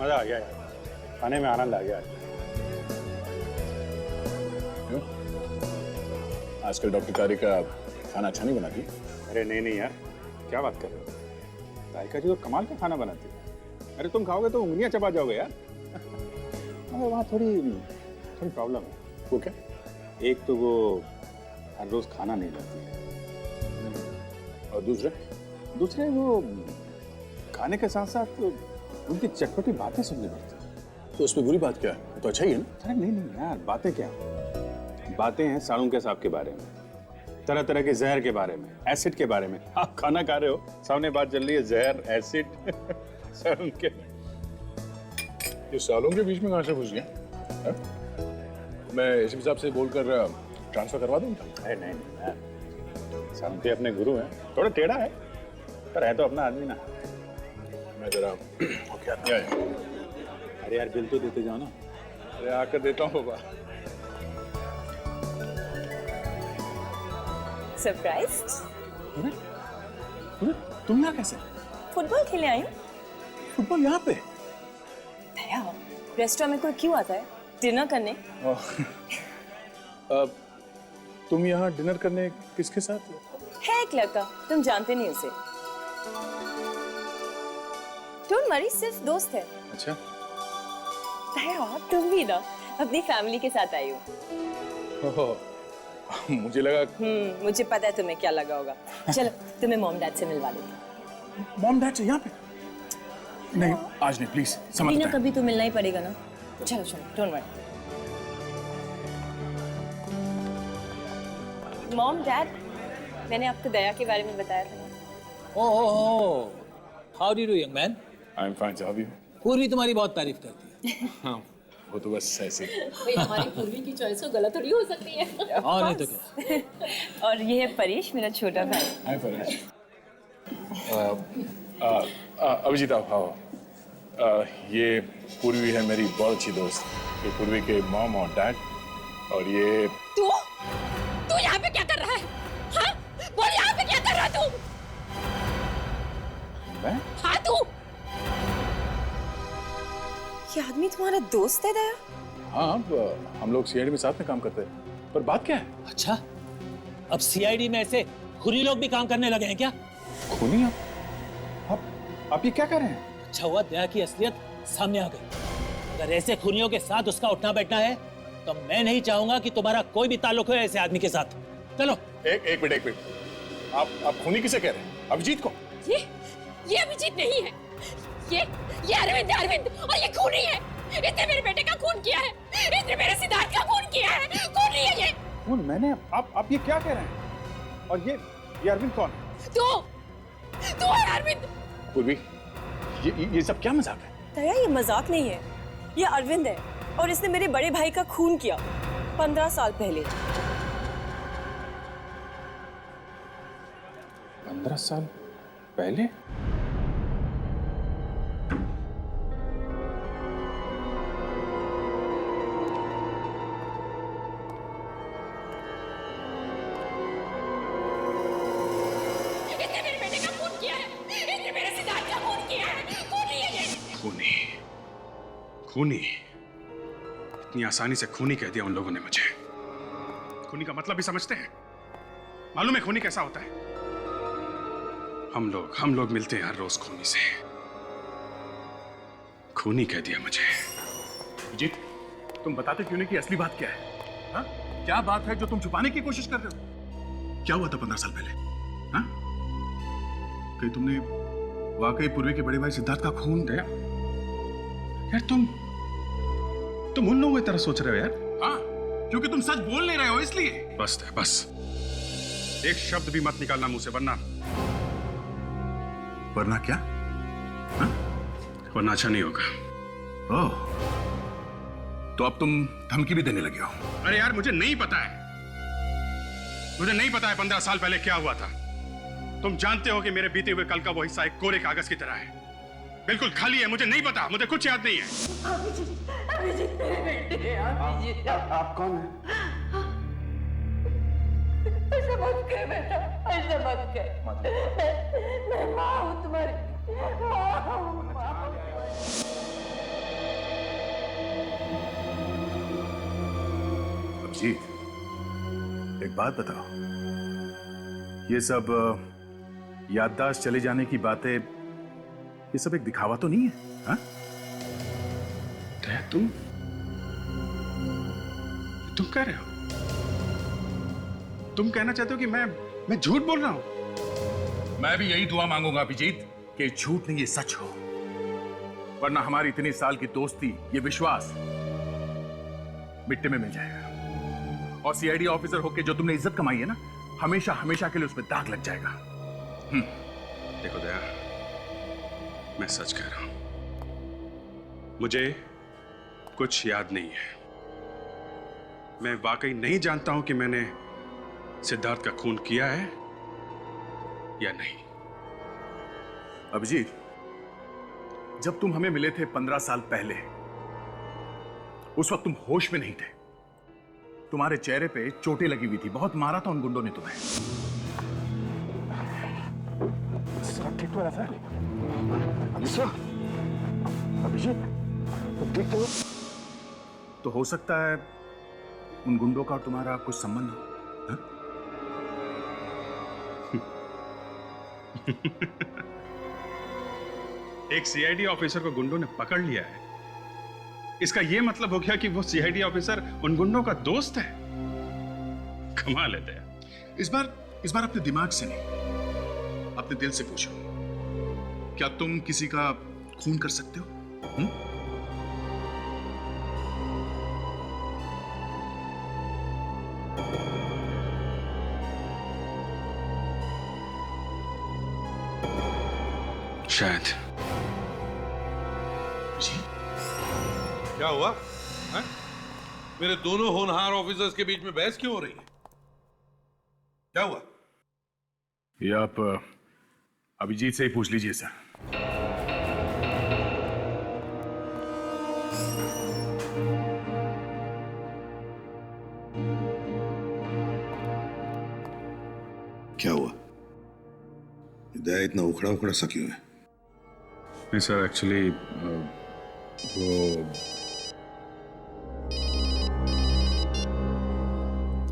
मजा आ गया यार, खाने में आनंद आ गया। क्यों? आजकल डॉक्टर कारी का खाना अच्छा नहीं बनाती? अरे नहीं यार, क्या बात कर रहे हो? तारिका जी तो कमाल का खाना बनाती है। अरे तुम खाओगे तो उंगलियां चबा जाओगे यार। मगर वहाँ थोड़ी प्रॉब्लम है। वो क्या? एक तो वो हर रोज खाना नहीं लाती है, और दूसरे वो खाने के साथ साथ उनकी चटपटी बातें सुननी पड़ती है। तो उसमें बुरी बात क्या है? तो अच्छा ही है ना? अरे नहीं यार, बातें क्या, बातें हैं सालुंके साहब के बारे में, तरह तरह के जहर के बारे में, एसिड के बारे में। आप खाना खा रहे हो, सामने बात चल रही है जहर, एसिड, सालुंके। ये सालों के बीच में कहाँ से घुस गया? मैं इस हिसाब से बोलकर ट्रांसफर करवा दूँ? अरे नहीं यार, सालुंके अपने गुरु हैं, थोड़ा टेढ़ा है पर है तो अपना आदमी ना। मैं जरा क्या है? अरे यार बिल तो देते जाओ ना। अरे आकर देता हूँ बाबा। सरप्राइज? तुम यहाँ कैसे? फुटबॉल खेलने आई हूँ। फुटबॉल यहाँ पे? दया, रेस्टोरेंट में कोई क्यों आता है डिनर करने? तुम यहाँ डिनर करने किसके साथ? है एक लड़का, तुम जानते नहीं उसे। डोंट वरी, सिर्फ दोस्त है। अच्छा। दया, तुम भी ना अपनी फैमिली के साथ आई हो। मुझे लगा। मुझे पता है तुम्हें क्या लगा होगा। चलो तुम्हें मॉम डैड से मिलवा देती हूँ। मॉम डैड से यहाँ पे? नहीं आज नहीं, प्लीज समझ। कभी ना कभी तो मिलना ही पड़ेगा ना। चलो डोंट वरी। मॉम डैड, मैंने आपको दया के बारे में बताया था ना। Oh, how do you young man? I am fine, how are you? Purvi तुम्हारी बहुत तारीफ करती है। हाँ, वो तो बस ऐसे। भाई हमारी पूर्वी की चॉइस तो गलत थोड़ी हो सकती है। और नहीं तो क्या। और ये है परेश, मेरा छोटा भाई। हाय परेश। अभिजीत आप आओ। ये पूर्वी है मेरी बहुत अच्छी दोस्त। ये पूर्वी के मॉम और डैड। और ये तू यहाँ पे क्या कर रहा है? हाँ? बोल यहाँ पे क्या कर रहा है तू? मैं? हाँ तू? ये आदमी तुम्हारा दोस्त है दया? हाँ, हम लोग सीआईडी में साथ में काम करते हैं। पर बात क्या है? अच्छा, अब सीआईडी में ऐसे खुनी लोग भी काम करने लगे हैं क्या? खूनी? आप ये क्या कर रहे हैं? अच्छा हुआ दया की असलियत सामने आ गई। अगर ऐसे खूनियों के साथ उसका उठना बैठना है तो मैं नहीं चाहूंगा कि तुम्हारा कोई भी ताल्लुक हो ऐसे आदमी के साथ। चलो। एक मिनट। आप खूनी किसे कह रहे हैं? अभिजीत को? ये अभिजीत नहीं है। ये अरविंद है, अरविंद, और ये खूनी है। इसने मेरे बेटे का खून किया है। इसने मेरे सिद्धार्थ का खून किया है। खूनी है ये। खून मैंने? आप ये क्या कह रहे हैं? और ये अरविंद कौन है? तू है अरविंद। पूर्वी, ये सब क्या मजाक है? दया, ये मजाक नहीं है, ये अरविंद है और इसने मेरे बड़े भाई का खून किया 15 साल पहले। 15 साल पहले? इसने मेरे बेटे का खून किया है। इसने मेरे सिद्धार्थ का खून किया है। खूनी है ये। खूनी? इतनी आसानी से खूनी कह दिया उन लोगों ने मुझे। खूनी का मतलब भी समझते हैं? मालूम है खूनी कैसा होता है? हम लोग मिलते हैं हर रोज खूनी से। खूनी कह दिया मुझे। जीत, तुम बताते क्यों नहीं कि असली बात क्या है? हा? क्या बात है जो तुम छुपाने की कोशिश कर रहे हो? क्या हुआ था 15 साल पहले? हा? कहीं तुमने वाकई पूर्वी के बड़े भाई सिद्धार्थ का खून किया? यार तुम उन लोगों की तरह सोच रहे हो यार। हाँ, क्योंकि तुम सच बोल नहीं रहे हो इसलिए। बस एक शब्द भी मत निकालना मुंह से, वरना क्या? हाँ? वरना अच्छा नहीं होगा। ओह, तो अब तुम धमकी भी देने लगे हो? अरे यार मुझे नहीं पता है 15 साल पहले क्या हुआ था। तुम जानते हो कि मेरे बीते हुए कल का वो हिस्सा एक कोरे कागज की तरह है, बिल्कुल खाली है। मुझे नहीं पता, मुझे कुछ याद नहीं है। अभिजीत मेरे बेटे, अभिजीत। आप कौन हैं? ऐसा मत कर बेटा, ऐसा मत कर। मैं माँ हूँ तुम्हारी, माँ हूँ। अभिजीत, एक बात बताओ, ये सब याददाश्त चले जाने की बातें, ये सब एक दिखावा तो नहीं है? हाँ? तुम कह रहे हो, तुम कहना चाहते हो कि मैं झूठ बोल रहा हूं? मैं भी यही दुआ मांगूंगा अभिजीत कि झूठ नहीं ये सच हो, वरना हमारी इतनी साल की दोस्ती, ये विश्वास मिट्टी में मिल जाएगा। और सीआईडी ऑफिसर होके जो तुमने इज्जत कमाई है ना, हमेशा हमेशा के लिए उस पर दाग लग जाएगा। देखो दया, मैं सच कह रहा हूं, मुझे कुछ याद नहीं है। मैं वाकई नहीं जानता हूं कि मैंने सिद्धार्थ का खून किया है या नहीं। अभिजीत, जब तुम हमें मिले थे 15 साल पहले, उस वक्त तुम होश में नहीं थे। तुम्हारे चेहरे पे चोटें लगी हुई थी, बहुत मारा था उन गुंडों ने तुम्हें। अभिजीत, तो हो सकता है उन गुंडों का और तुम्हारा कुछ संबंध हो। हा? एक सीआईडी ऑफिसर को गुंडों ने पकड़ लिया है, इसका यह मतलब हो गया कि वो सीआईडी ऑफिसर उन गुंडों का दोस्त है। कमाल है दया। इस बार अपने दिमाग से नहीं, अपने दिल से पूछो, क्या तुम किसी का खून कर सकते हो? शायद। जी? क्या हुआ है? मेरे दोनों होनहार ऑफिसर्स के बीच में बहस क्यों हो रही है? क्या हुआ? ये आप अभिजीत से ही पूछ लीजिए सर। क्या हुआ? दया इतना उखड़ा उखड़ा सा क्यों है? नहीं सर, एक्चुअली वो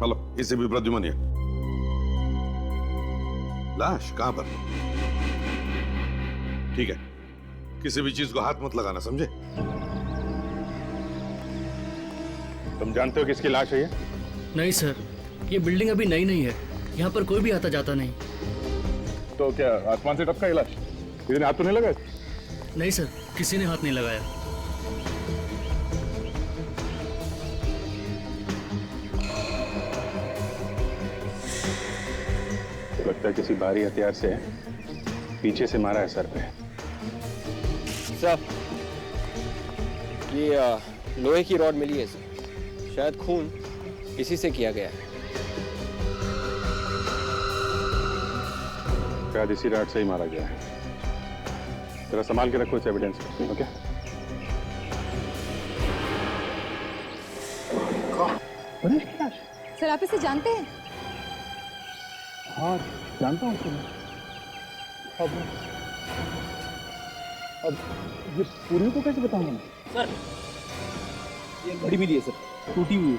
हेलो, इसे भी प्रद्युमन है। लाश कहां पर? ठीक है, किसी भी चीज को हाथ मत लगाना, समझे? तुम जानते हो किसकी लाश है ये? नहीं सर, ये बिल्डिंग अभी नई नहीं है, यहाँ पर कोई भी आता जाता नहीं। तो क्या आसमान से टपका ये लाश? किसी ने हाथ तो नहीं लगा? नहीं सर, किसी ने हाथ नहीं लगाया। तो लगता है किसी भारी हथियार से पीछे से मारा है सर पे। सर, ये लोहे की रॉड मिली है सर, शायद खून इसी से किया गया है। शायद इसी रात से ही मारा गया है। जरा संभाल के रखो इस एविडेंस को, ओके? सर, आप इसे जानते हैं? हाँ, जानता हूँ उसे। अब ये पूरी को कैसे बताऊंगा मैं? सर, ये घड़ी मिली है सर, टूटी हुई है।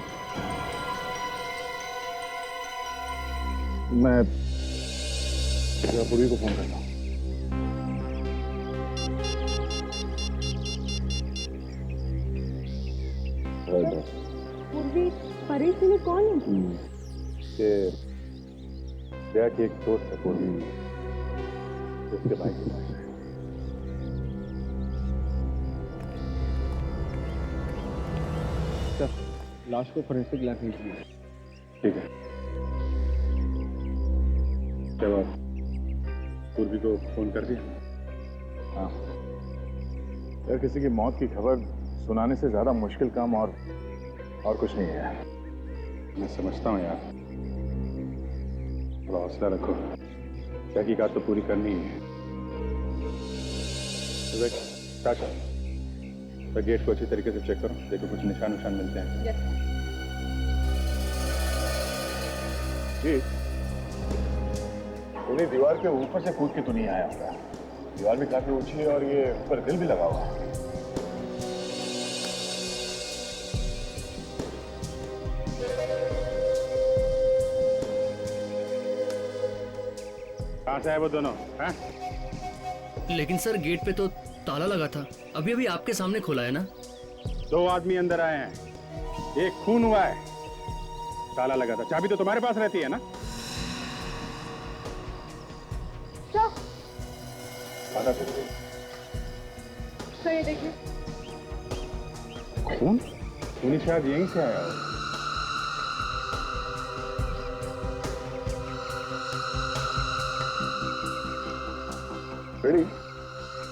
मैं पूरी को फोन करता हूँ। पूर्वी परेश जी कौन है? दया की एक दोस्त है पूर्वी, उसके भाई की लाश है। सर, लाश को फोरेंसिक लैब भेजिए। ठीक है, जब आप पूर्वी को फोन कर दिया? हाँ यार, किसी की मौत की खबर सुनाने से ज्यादा मुश्किल काम और कुछ नहीं है। मैं समझता हूँ यार, थोड़ा हौसला रखो, तहकीकात तो पूरी करनी ही है। तो गेट को अच्छी तरीके से चेक करो, देखो कुछ निशान मिलते हैं। जी, उन्हें दीवार के ऊपर से कूद के तो नहीं आया होगा। दीवार भी काफी ऊंची है और ये ऊपर दिल भी लगा हुआ है। कहाँ से आए वो दोनों हैं? लेकिन सर गेट पे तो ताला लगा था, अभी अभी आपके सामने खोला है ना। 2 आदमी अंदर आए हैं, एक खून हुआ है, ताला लगा था। चाबी तो तुम्हारे पास रहती है ना? ताला तो ये देखिए, खून खूनी शायद यहीं से आया हो। घड़ी,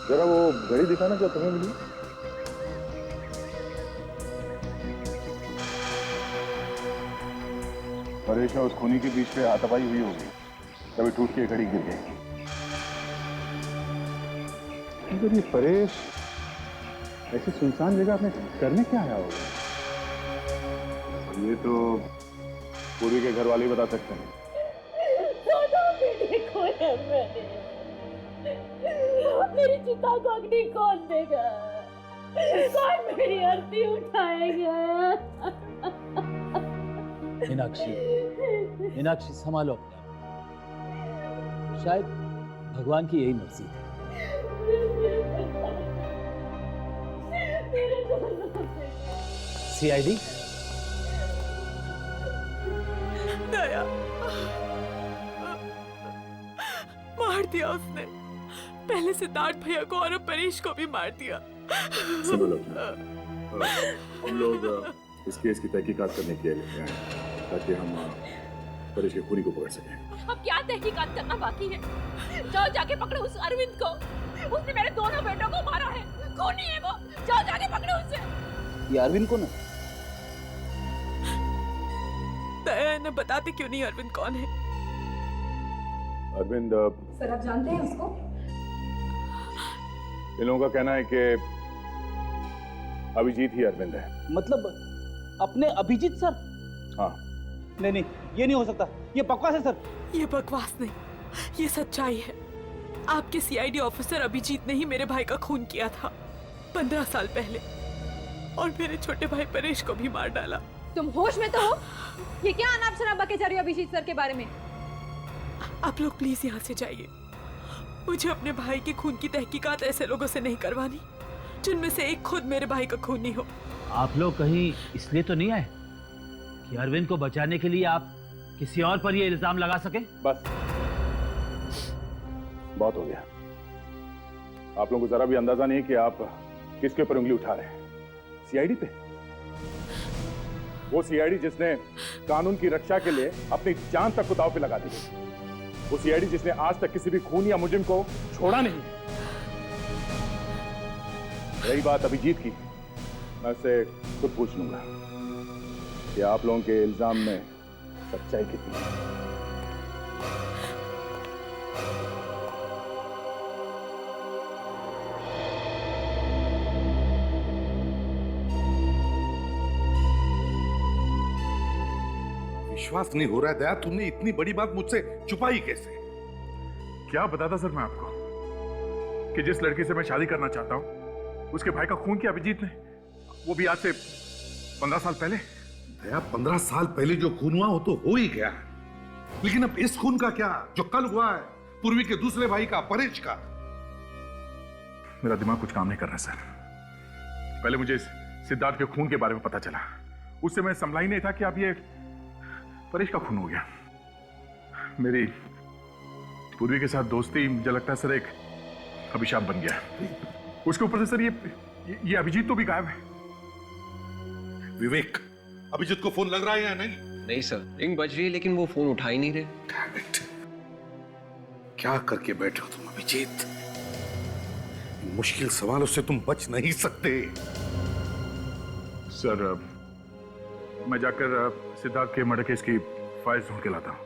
जरा वो घड़ी दिखाना जो तुम्हें मिली। परेश और उस खूनी के बीच पे हाथापाई हुई होगी, तभी टूट के घड़ी गिर गई। मगर ये परेश ऐसी सुनसान जगह में करने क्या आया होगा? ये तो पूरी के घर वाले ही बता सकते हैं। मेरी चिता को अग्नि कौन देगा? कौन मेरी आरती उठाएगा? मीनाक्षी, मीनाक्षी संभालो अपने आप। शायद भगवान की यही मर्जी थी। सीआईडी दया, मार दिया उसने, पहले सिद्धार्थ भैया को और अब परेश को भी मार दिया। सब लोग हम लोग इस केस की तहकीकात करने के लिए आए हैं, ताकि हम परेश के खूनी को पकड़ सकें। अब क्या तहकीकात करना बाकी है? जाओ जाके पकड़ो उस अरविंद को, उसने मेरे दोनों बेटों को मारा है, खूनी है वो, जाओ जाके पकड़ो उसे। ये अरविंद को ना, दया इन्हें बताते क्यों नहीं अरविंद कौन है? अरविंद, सर आप जानते हैं उसको? इन लोगों का कहना है कि अभिजीत ही अरविंद है। मतलब अपने अभिजीत सर? हाँ। नहीं नहीं, ये नहीं हो सकता, ये बकवास है सर। ये बकवास नहीं, ये सच्चाई है। आपके सीआईडी ऑफिसर अभिजीत ने ही मेरे भाई का खून किया था 15 साल पहले, और मेरे छोटे भाई परेश को भी मार डाला। तुम होश में तो हो? ये क्या अनाप शनाप बके जा रही हो अभिजीत सर के बारे में? आप लोग प्लीज यहाँ से जाइए। मुझे अपने भाई के खून की तहकीकात ऐसे लोगों से नहीं करवानी जिनमें से एक खुद मेरे भाई का खूनी हो। आप लोग कहीं इसलिए तो नहीं आए कि अरविंद को बचाने के लिए आप किसी और पर ये इल्जाम लगा सके? बस बहुत हो गया। आप लोगों को जरा भी अंदाजा नहीं कि आप किसके ऊपर उंगली उठा रहे हैं। सीआईडी पे, वो सीआईडी जिसने कानून की रक्षा के लिए अपनी जान तक को दांव पे लगा दी, वो सीआईडी जिसने आज तक किसी भी खून या मुजरिम को छोड़ा नहीं है। रही बात अभिजीत की, मैं उससे खुद पूछ लूंगा कि आप लोगों के इल्जाम में सच्चाई कितनी है। विश्वास नहीं हो रहा है दया, तुमने इतनी बड़ी बात मुझसे छुपाई कैसे? क्या बताता सर मैं आपको कि जिस लड़की से मैं शादी करना चाहता हूं, उसके भाई का खून किया अभिजीत ने, वो भी आज से 15 साल पहले। दया, 15 साल पहले जो खून हुआ वो तो हो ही गया, लेकिन अब इस खून का क्या जो कल हुआ है, पूर्वी के दूसरे भाई का, परेश का? मेरा दिमाग कुछ काम नहीं कर रहा सर। पहले मुझे सिद्धार्थ के खून के बारे में पता चला, उससे मैं संभला ही नहीं था कि अब ये परेश का खून हो गया। मेरी पूर्वी के साथ दोस्ती मुझे लगता है सर एक अभिशाप बन गया। उसके ऊपर से सर ये अभिजीत तो भी गायब है। विवेक, अभिजीत को फोन लग रहा है या नहीं? नहीं सर, रिंग बज रही है लेकिन वो फोन उठा ही नहीं रहे। Damn it. क्या करके बैठे हो तुम अभिजीत? इन मुश्किल सवालों से तुम बच नहीं सकते। सर मैं जाकर सिद्धार्थ के मर्डर केस की फाइल ढूंढ के लाता हूँ।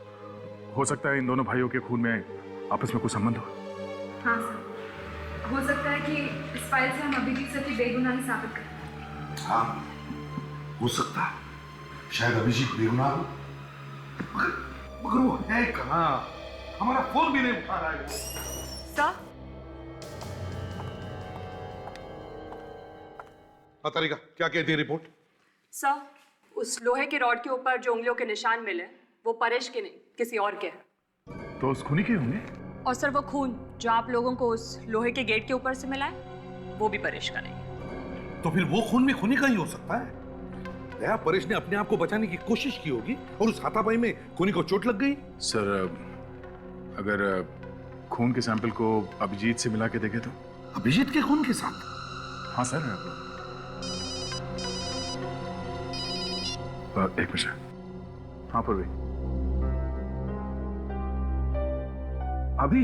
हो सकता है इन दोनों भाइयों के खून में आपस में कुछ संबंध हो। हाँ सर, हो सकता है कि इस फाइल से हम अभिजीत सर की बेगुनाही साबित करें। हाँ, हो सकता है। शायद अभिजीत बेगुनाह हो, मगर वो है कहाँ? हमारा फोन भी नहीं उठा रहा है वो। सर, तारिका, क्या कहती है रिपोर्ट? सर, उस लोहे के रॉड के ऊपर जो उंगलियों के निशान मिले वो परेश के नहीं किसी और के हैं। तो उस खूनी के होंगे? और सर वो खून जो आप लोगों को उस लोहे के गेट के ऊपर से मिला है वो भी परेश का नहीं। तो फिर वो खून भी खूनी का ही हो सकता है। दया, परेश ने अपने आप को बचाने की कोशिश की होगी और उस हाथापाई में खूनी को चोट लग गई। सर, अगर खून के सैंपल को अभिजीत से मिला के देखे तो? अभिजीत के खून के साथ? हाँ सर। एक मिनट। हाँ पूर्वी, अभी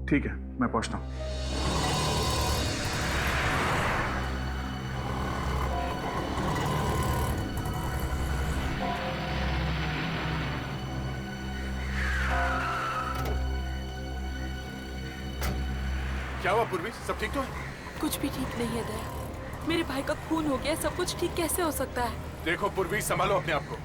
ठीक है, मैं पहुंचता हूं। क्या हुआ पूर्वी, सब ठीक तो है? कुछ भी ठीक नहीं है दया। मेरे भाई का खून हो गया, सब कुछ ठीक कैसे हो सकता है? देखो पूर्वी, संभालो अपने आप को।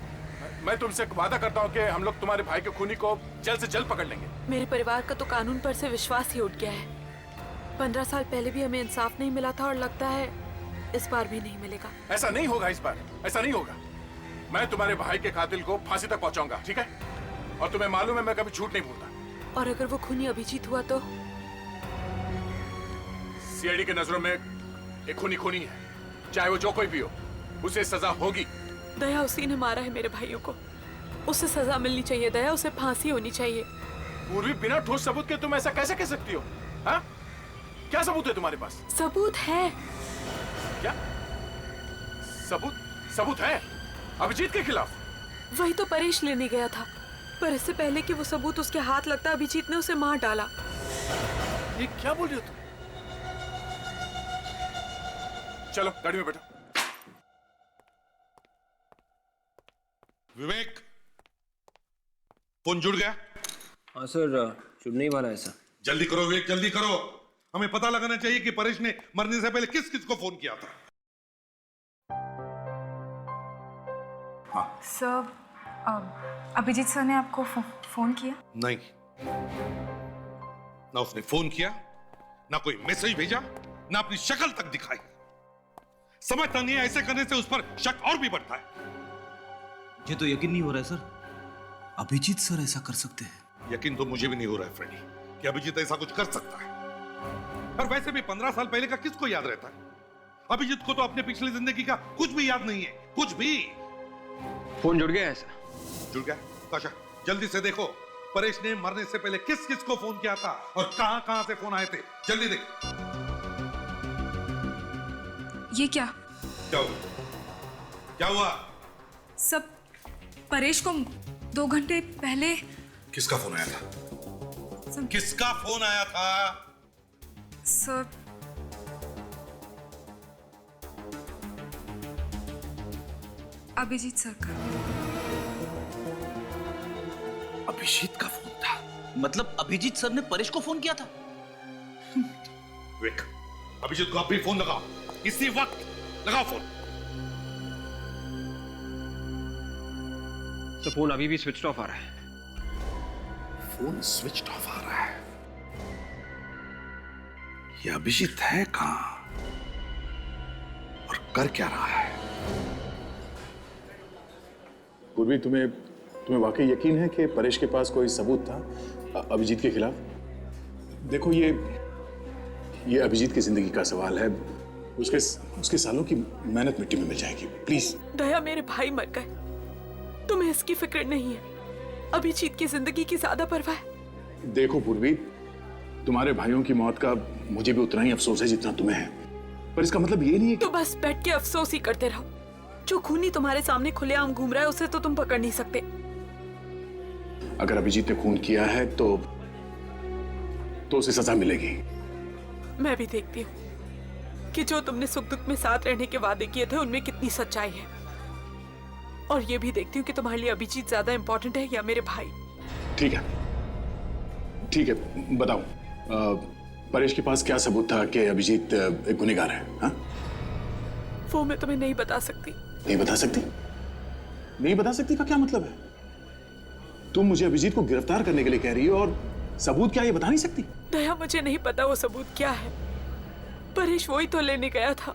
मैं तुमसे वादा करता हूँ कि हम लोग तुम्हारे भाई के खूनी को जल्द से जल्द पकड़ लेंगे। मेरे परिवार का तो कानून पर से विश्वास ही उठ गया है। 15 साल पहले भी हमें इंसाफ नहीं मिला था और लगता है इस बार भी नहीं मिलेगा। ऐसा नहीं होगा इस बार, ऐसा नहीं होगा। मैं तुम्हारे भाई के कातिल को फांसी तक पहुंचाऊंगा, ठीक है? और तुम्हें मालूम है मैं कभी झूठ नहीं बोलता। और अगर वो खूनी अभिजीत हुआ तो? सीआईडी के नजरों में एक खूनी खूनी है, चाहे वो जो कोई भी हो, उसे सजा होगी। दया, उसी ने मारा है मेरे भाइयों को, उसे सजा मिलनी चाहिए। दया, उसे फांसी होनी चाहिए। पूर्वी, बिना ठोस सबूत के तुम ऐसा कैसे कह सकती हो? हाँ? क्या सबूत है तुम्हारे पास? सबूत है। क्या सबूत? सबूत है अभिजीत के खिलाफ? वही तो परेश लेने गया था, पर इससे पहले कि वो सबूत उसके हाथ लगता अभिजीत ने उसे मार डाला। ये क्या बोल रही हो तुम? चलो गाड़ी में बैठो। विवेक, फोन जुड़ गया? हाँ सर, जुड़ने ही वाला है सर। जल्दी करो विवेक, जल्दी करो। हमें पता लगाना चाहिए कि परेश ने मरने से पहले किस किस को फोन किया था। सर, अभिजीत सर ने आपको फोन किया? नहीं, ना उसने फोन किया, ना कोई मैसेज भेजा, ना अपनी शक्ल तक दिखाई। समझता नहीं है, ऐसे करने से उस पर शक और भी बढ़ता है। ये तो यकीन नहीं हो रहा है सर, अभिजीत सर ऐसा कर सकते हैं। यकीन तो मुझे भी नहीं हो रहा है फ्रेडी कि अभिजीत ऐसा कुछ कर सकता है। और वैसे भी 15 साल पहले का किसको याद रहता है? अभिजीत को तो अपने पिछली जिंदगी का कुछ भी याद नहीं है, कुछ भी। फोन जुड़ गया है सर। जुड़ गया? काशा, जल्दी से देखो परेश ने मरने से पहले किस किस को फोन किया था और कहां कहां से फोन आए थे। जल्दी देख। ये क्या? क्या हुआ? क्या हुआ? सब परेश को 2 घंटे पहले। किसका फोन आया था? किसका फोन आया था? सर, अभिजीत सर का। अभिजीत का फोन था? मतलब अभिजीत सर ने परेश को फोन किया था? विवेक, अभिजीत को अभी फोन लगाओ, इसी वक्त लगाओ फोन। तो फोन अभी भी स्विच ऑफ आ रहा है। फोन स्विच ऑफ आ रहा है? ये अभिजीत है कहां और कर क्या रहा है? पूर्वी, तुम्हें वाकई यकीन है कि परेश के पास कोई सबूत था अभिजीत के खिलाफ? देखो, ये अभिजीत की जिंदगी का सवाल है। उसके सालों की मेहनत मिट्टी में मिल जाएगी। प्लीज। दया, मेरे भाई मर गए, तुम्हें इसकी फिक्र नहीं है। अभिजीत की जिंदगी की ज्यादा परवाह है। देखो पूर्वी, तुम्हारे भाइयों की मौत का मुझे भी उतना ही अफसोस है जितना तुम्हें है, पर इसका मतलब ये नहीं है कि... तो बस बैठ के अफसोस ही करते रहो। जो खूनी तुम्हारे सामने खुलेआम घूम रहा है उसे तो तुम पकड़ नहीं सकते। अगर अभिजीत ने खून किया है तो उसे सजा मिलेगी। मैं भी देखती हूँ कि जो तुमने सुख दुख में साथ रहने के वादे किए थे उनमें कितनी सच्चाई है, और ये भी देखती हूँ कि तुम्हारे लिए अभिजीत ज्यादा इंपॉर्टेंट है या मेरे भाई। ठीक है, ठीक है, बताओ परेश के पास क्या सबूत था कि अभिजीत एक गुनहगार है? हाँ? वो मैं तुम्हें नहीं बता सकती। नहीं बता सकती? नहीं बता सकती का क्या मतलब है? तुम मुझे अभिजीत को गिरफ्तार करने के लिए कह रही हो और सबूत क्या ये बता नहीं सकती? दया, मुझे नहीं पता वो सबूत क्या है। परेश वही तो लेने गया था,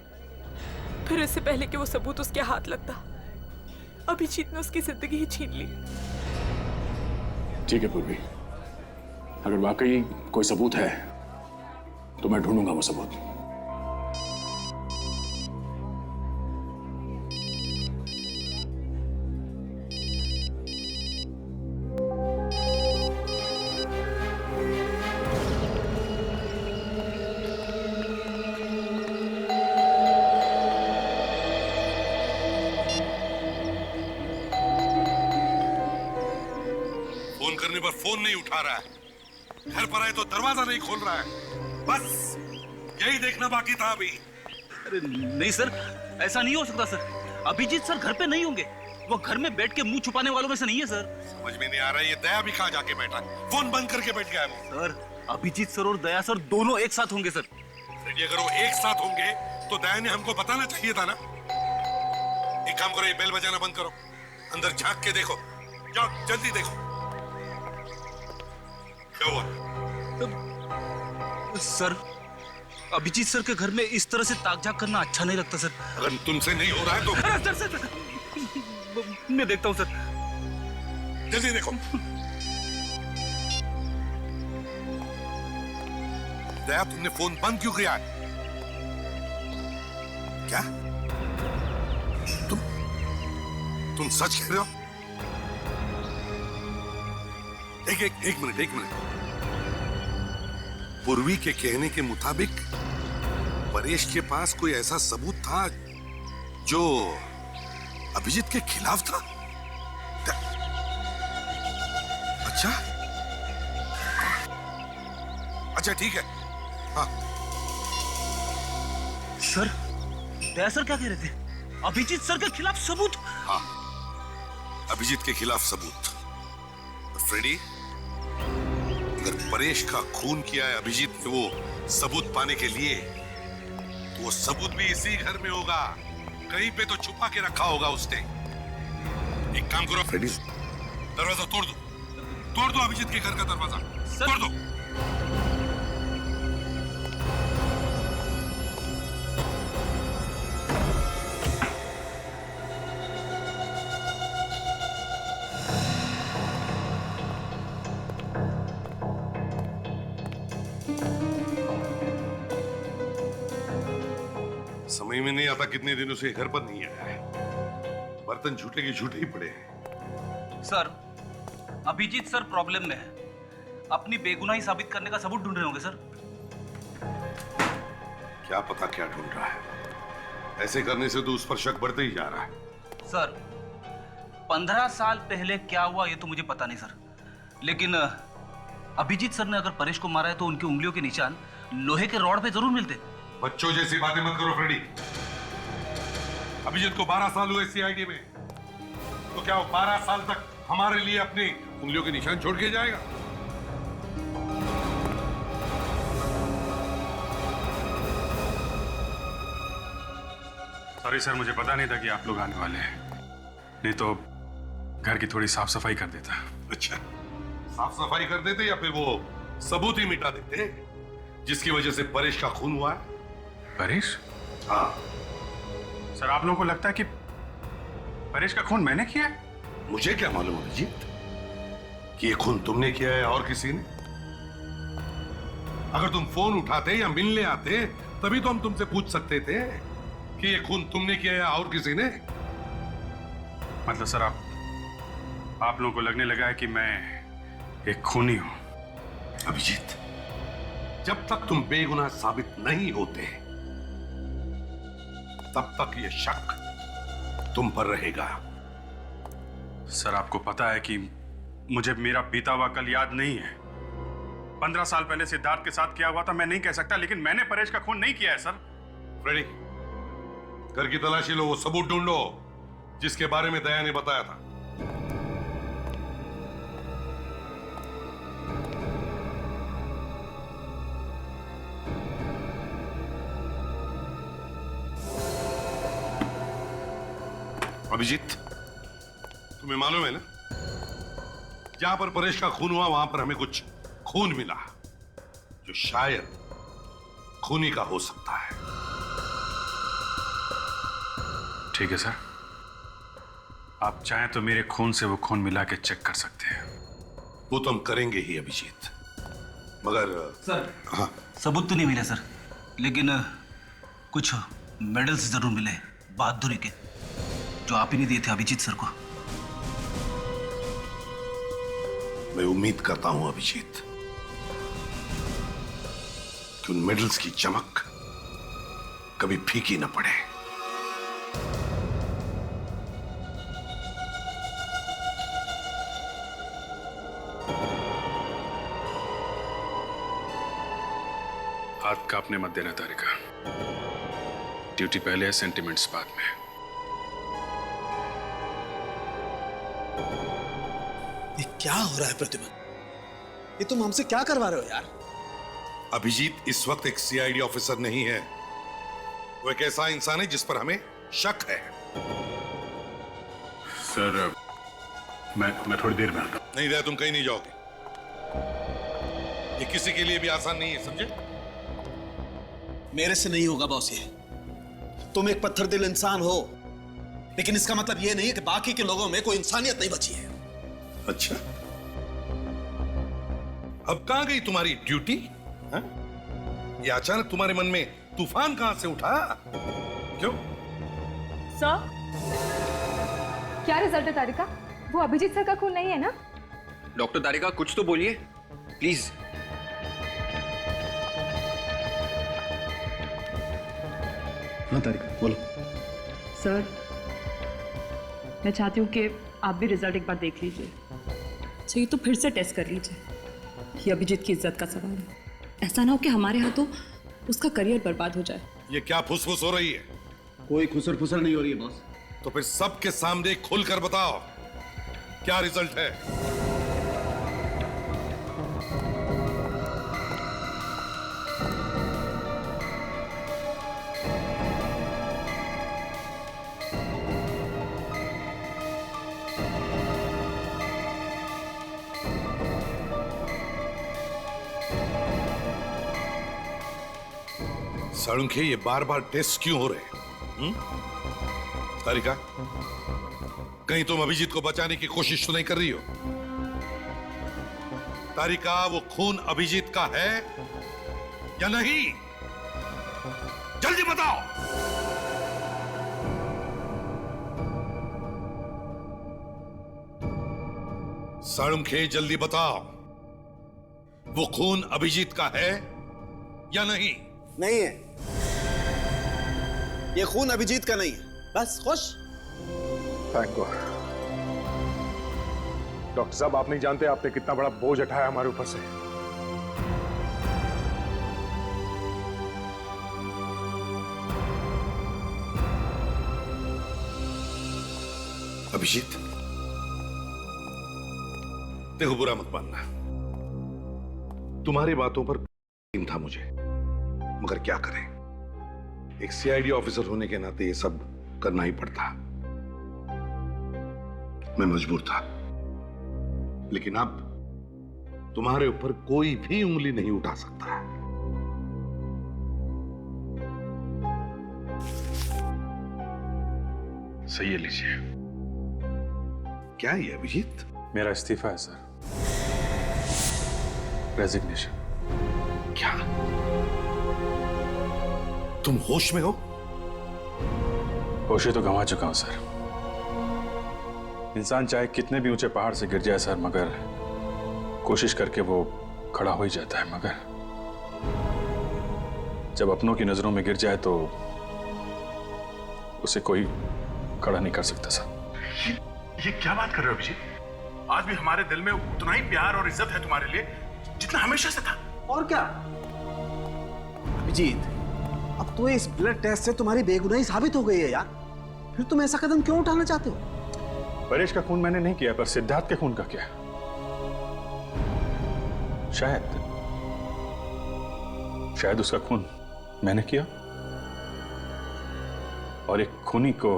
फिर इससे पहले कि वो सबूत उसके हाथ लगता अभिजीत ने उसकी जिंदगी ही छीन ली। ठीक है पूर्वी, अगर वाकई कोई सबूत है तो मैं ढूंढूंगा वो सबूत। फोन करने पर फोन नहीं उठा रहा है, घर पर आए तो दरवाजा नहीं खोल रहा है। बस यही देखना बाकी था अभी। अरे नहीं सर, ऐसा नहीं हो सकता सर। अभिजीत सर घर पे नहीं होंगे। वो घर में बैठ के मुंह छुपाने वालों में से नहीं है सर। समझ में नहीं आ रहा है ये दया भी कहाँ जाके बैठा है? फोन बंद करके बैठ गया है वो। सर अभिजीत सर और दया सर दोनों एक साथ होंगे सर। फ्रेडी, अगर वो एक साथ होंगे तो दया ने हमको बताना चाहिए था ना। एक काम करो, ये बेल बजाना बंद करो, अंदर झांक के देखो, जाओ जल्दी देखो क्या हुआ। सर अभिजीत सर के घर में इस तरह से ताक-झाक करना अच्छा नहीं लगता सर। अगर तुमसे नहीं हो रहा है तो अरे सर मैं देखता हूँ सर। जल्दी देखो। दया, तुमने फोन बंद क्यों किया है? क्या तुम सच कह रहे हो? एक मिनट। पूर्वी के कहने के मुताबिक परेश के पास कोई ऐसा सबूत था जो अभिजीत के खिलाफ था। अच्छा ठीक है। हाँ सर, दया सर क्या कह रहे थे? अभिजीत सर के खिलाफ सबूत? हाँ, अभिजीत के खिलाफ सबूत। फ्रेडी, अगर परेश का खून किया है अभिजीत ने वो सबूत पाने के लिए, तो वो सबूत भी इसी घर में होगा। कहीं पे तो छुपा के रखा होगा उसने। एक काम करो फ्रेडी, दरवाजा तोड़ दो अभिजीत के घर का दरवाजा तोड़ दो। समझ में नहीं आता कितने दिनों से घर पर नहीं आया है। बर्तन झूठे के झूठे ही पड़े हैं। सर अभिजीत सर प्रॉब्लम में है। अपनी बेगुनाही साबित करने का सबूत ढूंढ रहे होंगे सर। क्या पता क्या ढूंढ रहा है। ऐसे करने से तो उस पर शक बढ़ते ही जा रहा है। सर 15 साल पहले क्या हुआ ये तो मुझे पता नहीं सर, लेकिन अभिजीत सर ने अगर परेश को मारा है तो उनकी उंगलियों के निशान लोहे के रॉड पे जरूर मिलते। बच्चों जैसी बातें मत करो फ्रेडी। अभिजीत को 12 साल हुए सीआईडी में, तो क्या वो 12 साल तक हमारे लिए अपनी उंगलियों के निशान छोड़ के जाएगा? सॉरी सर, मुझे पता नहीं था कि आप लोग आने वाले हैं, नहीं तो घर की थोड़ी साफ सफाई कर देता। अच्छा, साफ सफाई कर देते या फिर वो सबूत ही मिटा देते जिसकी वजह से परेश का खून हुआ है? परेश? हाँ सर, आप लोगों को लगता है कि परेश का खून मैंने किया है? मुझे क्या मालूम अभिजीत कि ये खून तुमने किया है और किसी ने। अगर तुम फोन उठाते या मिलने आते तभी तो हम तुमसे पूछ सकते थे कि ये खून तुमने किया है और किसी ने। मतलब सर आप लोगों को लगने लगा है कि मैं एक खूनी हूं। अभिजीत, जब तक तुम बेगुनाह साबित नहीं होते तब तक ये शक तुम पर रहेगा। सर, आपको पता है कि मुझे मेरा बीता हुआ कल याद नहीं है। 15 साल पहले सिद्धार्थ के साथ क्या हुआ था मैं नहीं कह सकता, लेकिन मैंने परेश का खून नहीं किया है सर। फ्रेडी, घर की तलाशी लो, वो सबूत ढूंढो जिसके बारे में दया ने बताया था। अभिजीत, तुम्हें मालूम है ना, जहां पर परेश का खून हुआ वहां पर हमें कुछ खून मिला जो शायद खूनी का हो सकता है। ठीक है सर, आप चाहें तो मेरे खून से वो खून मिला के चेक कर सकते हैं। वो तो हम करेंगे ही अभिजीत, मगर सर हाँ, सबूत तो नहीं मिले सर, लेकिन कुछ मेडल्स जरूर मिले बहादुरी के, जो आप ही नहीं दिए थे अभिजीत सर को। मैं उम्मीद करता हूं अभिजीत कि उन मेडल्स की चमक कभी फीकी न पड़े। हाथ कांपने मत देना तारिका। ड्यूटी पहले है, सेंटिमेंट्स बाद में। ये क्या हो रहा है प्रतिमन? ये तुम हमसे क्या करवा रहे हो यार? अभिजीत इस वक्त एक सीआईडी ऑफिसर नहीं है, वो एक ऐसा इंसान है जिस पर हमें शक है। सर मैं थोड़ी देर में आता हूं। नहीं दया, तुम कहीं नहीं जाओगे। ये किसी के लिए भी आसान नहीं है, समझे? मेरे से नहीं होगा बॉस ये। तुम एक पत्थर दिल इंसान हो, लेकिन इसका मतलब ये नहीं है कि बाकी के लोगों में कोई इंसानियत नहीं बची है। अच्छा, अब कहां गई तुम्हारी ड्यूटी? हाँ? ये अचानक तुम्हारे मन में तूफान कहां से उठा? क्यों? सर, क्या रिजल्ट है तारिका? वो अभिजीत सर का खून नहीं है ना? डॉक्टर तारिका कुछ तो बोलिए प्लीज। हाँ तारिका बोलो। सर, मैं चाहती हूँ कि आप भी रिजल्ट एक बार देख लीजिए। चाहिए तो फिर से टेस्ट कर लीजिए। ये अभिजीत की इज्जत का सवाल है। ऐसा ना हो कि हमारे हाथों उसका करियर बर्बाद हो जाए। ये क्या फुसफुस हो रही है? कोई खुसर फुसर नहीं हो रही है बॉस। तो फिर सबके सामने खुलकर बताओ क्या रिजल्ट है? साळुंखे, ये बार बार टेस्ट क्यों हो रहे? तारिका, कहीं तुम अभिजीत को बचाने की कोशिश तो नहीं कर रही हो? तारिका, वो खून अभिजीत का है या नहीं? जल्दी बताओ। साळुंखे, जल्दी बताओ, वो खून अभिजीत का है या नहीं? नहीं है, ये खून अभिजीत का नहीं है। बस खुश? Thank God. डॉक्टर साहब, आप नहीं जानते आपने कितना बड़ा बोझ उठाया हमारे ऊपर से। अभिजीत, देखो बुरा मत मानना, तुम्हारी बातों पर यकीन था मुझे, मगर क्या करें, एक सीआईडी ऑफिसर होने के नाते ये सब करना ही पड़ता। मैं मजबूर था, लेकिन अब तुम्हारे ऊपर कोई भी उंगली नहीं उठा सकता। सही है, लीजिए। क्या है अभिजीत? मेरा इस्तीफा है सर, रेजिग्नेशन। क्या तुम होश में हो? होश तो गंवा चुका हूं सर। इंसान चाहे कितने भी ऊंचे पहाड़ से गिर जाए सर, मगर कोशिश करके वो खड़ा हो ही जाता है, मगर जब अपनों की नजरों में गिर जाए तो उसे कोई खड़ा नहीं कर सकता सर। ये क्या बात कर रहे हो अभिजीत? आज भी हमारे दिल में उतना ही प्यार और इज्जत है तुम्हारे लिए जितना हमेशा से था। और क्या अभिजीत, अब तो इस ब्लड टेस्ट से तुम्हारी बेगुनाही साबित हो गई है यार, फिर तुम ऐसा कदम क्यों उठाना चाहते हो? परेश का खून मैंने नहीं किया, पर सिद्धार्थ के खून का क्या? शायद उसका खून मैंने किया, और एक खूनी को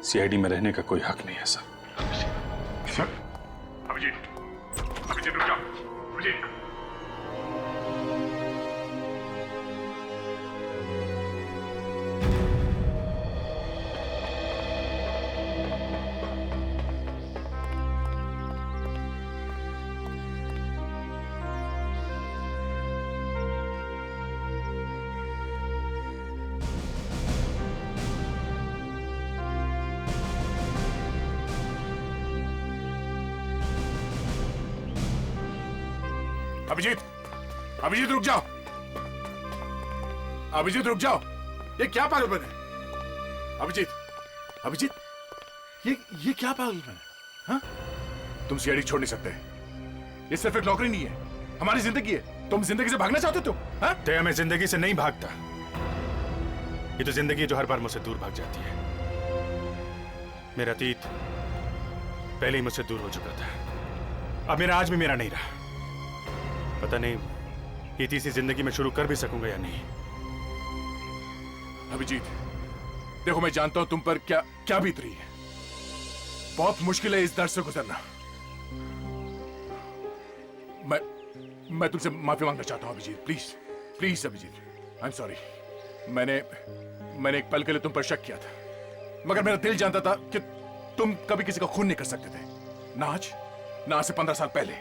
सीआईडी में रहने का कोई हक नहीं है सर। सर, अभिजीत रुक जाओ। अभिजीत, अभिजीत, अभिजीत रुक जाओ, अभिजीत रुक जाओ, ये क्या पागलपन है? अभिजीत, अभिजीत, ये क्या पागलपन है? हाँ? तुम सीआईडी छोड़ नहीं सकते। ये सिर्फ एक नौकरी नहीं है, हमारी जिंदगी है। तुम जिंदगी से भागना चाहते हो? हाँ? दया, मैं जिंदगी से नहीं भागता। ये तो जिंदगी है जो हर बार मुझसे दूर भाग जाती है। मेरा अतीत पहले ही मुझसे दूर हो चुका था, अब मेरा आज भी मेरा नहीं रहा। पता नहीं ये तीसरी जिंदगी में शुरू कर भी सकूंगा या नहीं। अभिजीत, देखो मैं जानता हूं तुम पर क्या क्या बीत रही है। बहुत मुश्किल है इस दर्द से गुजरना। मैं तुमसे माफी मांगना चाहता हूं Abhijit, please please Abhijit, I am sorry. मैंने एक पल के लिए तुम पर शक किया था, मगर मेरा दिल जानता था कि तुम कभी किसी का खून नहीं कर सकते थे, ना आज, ना आज से 15 साल पहले।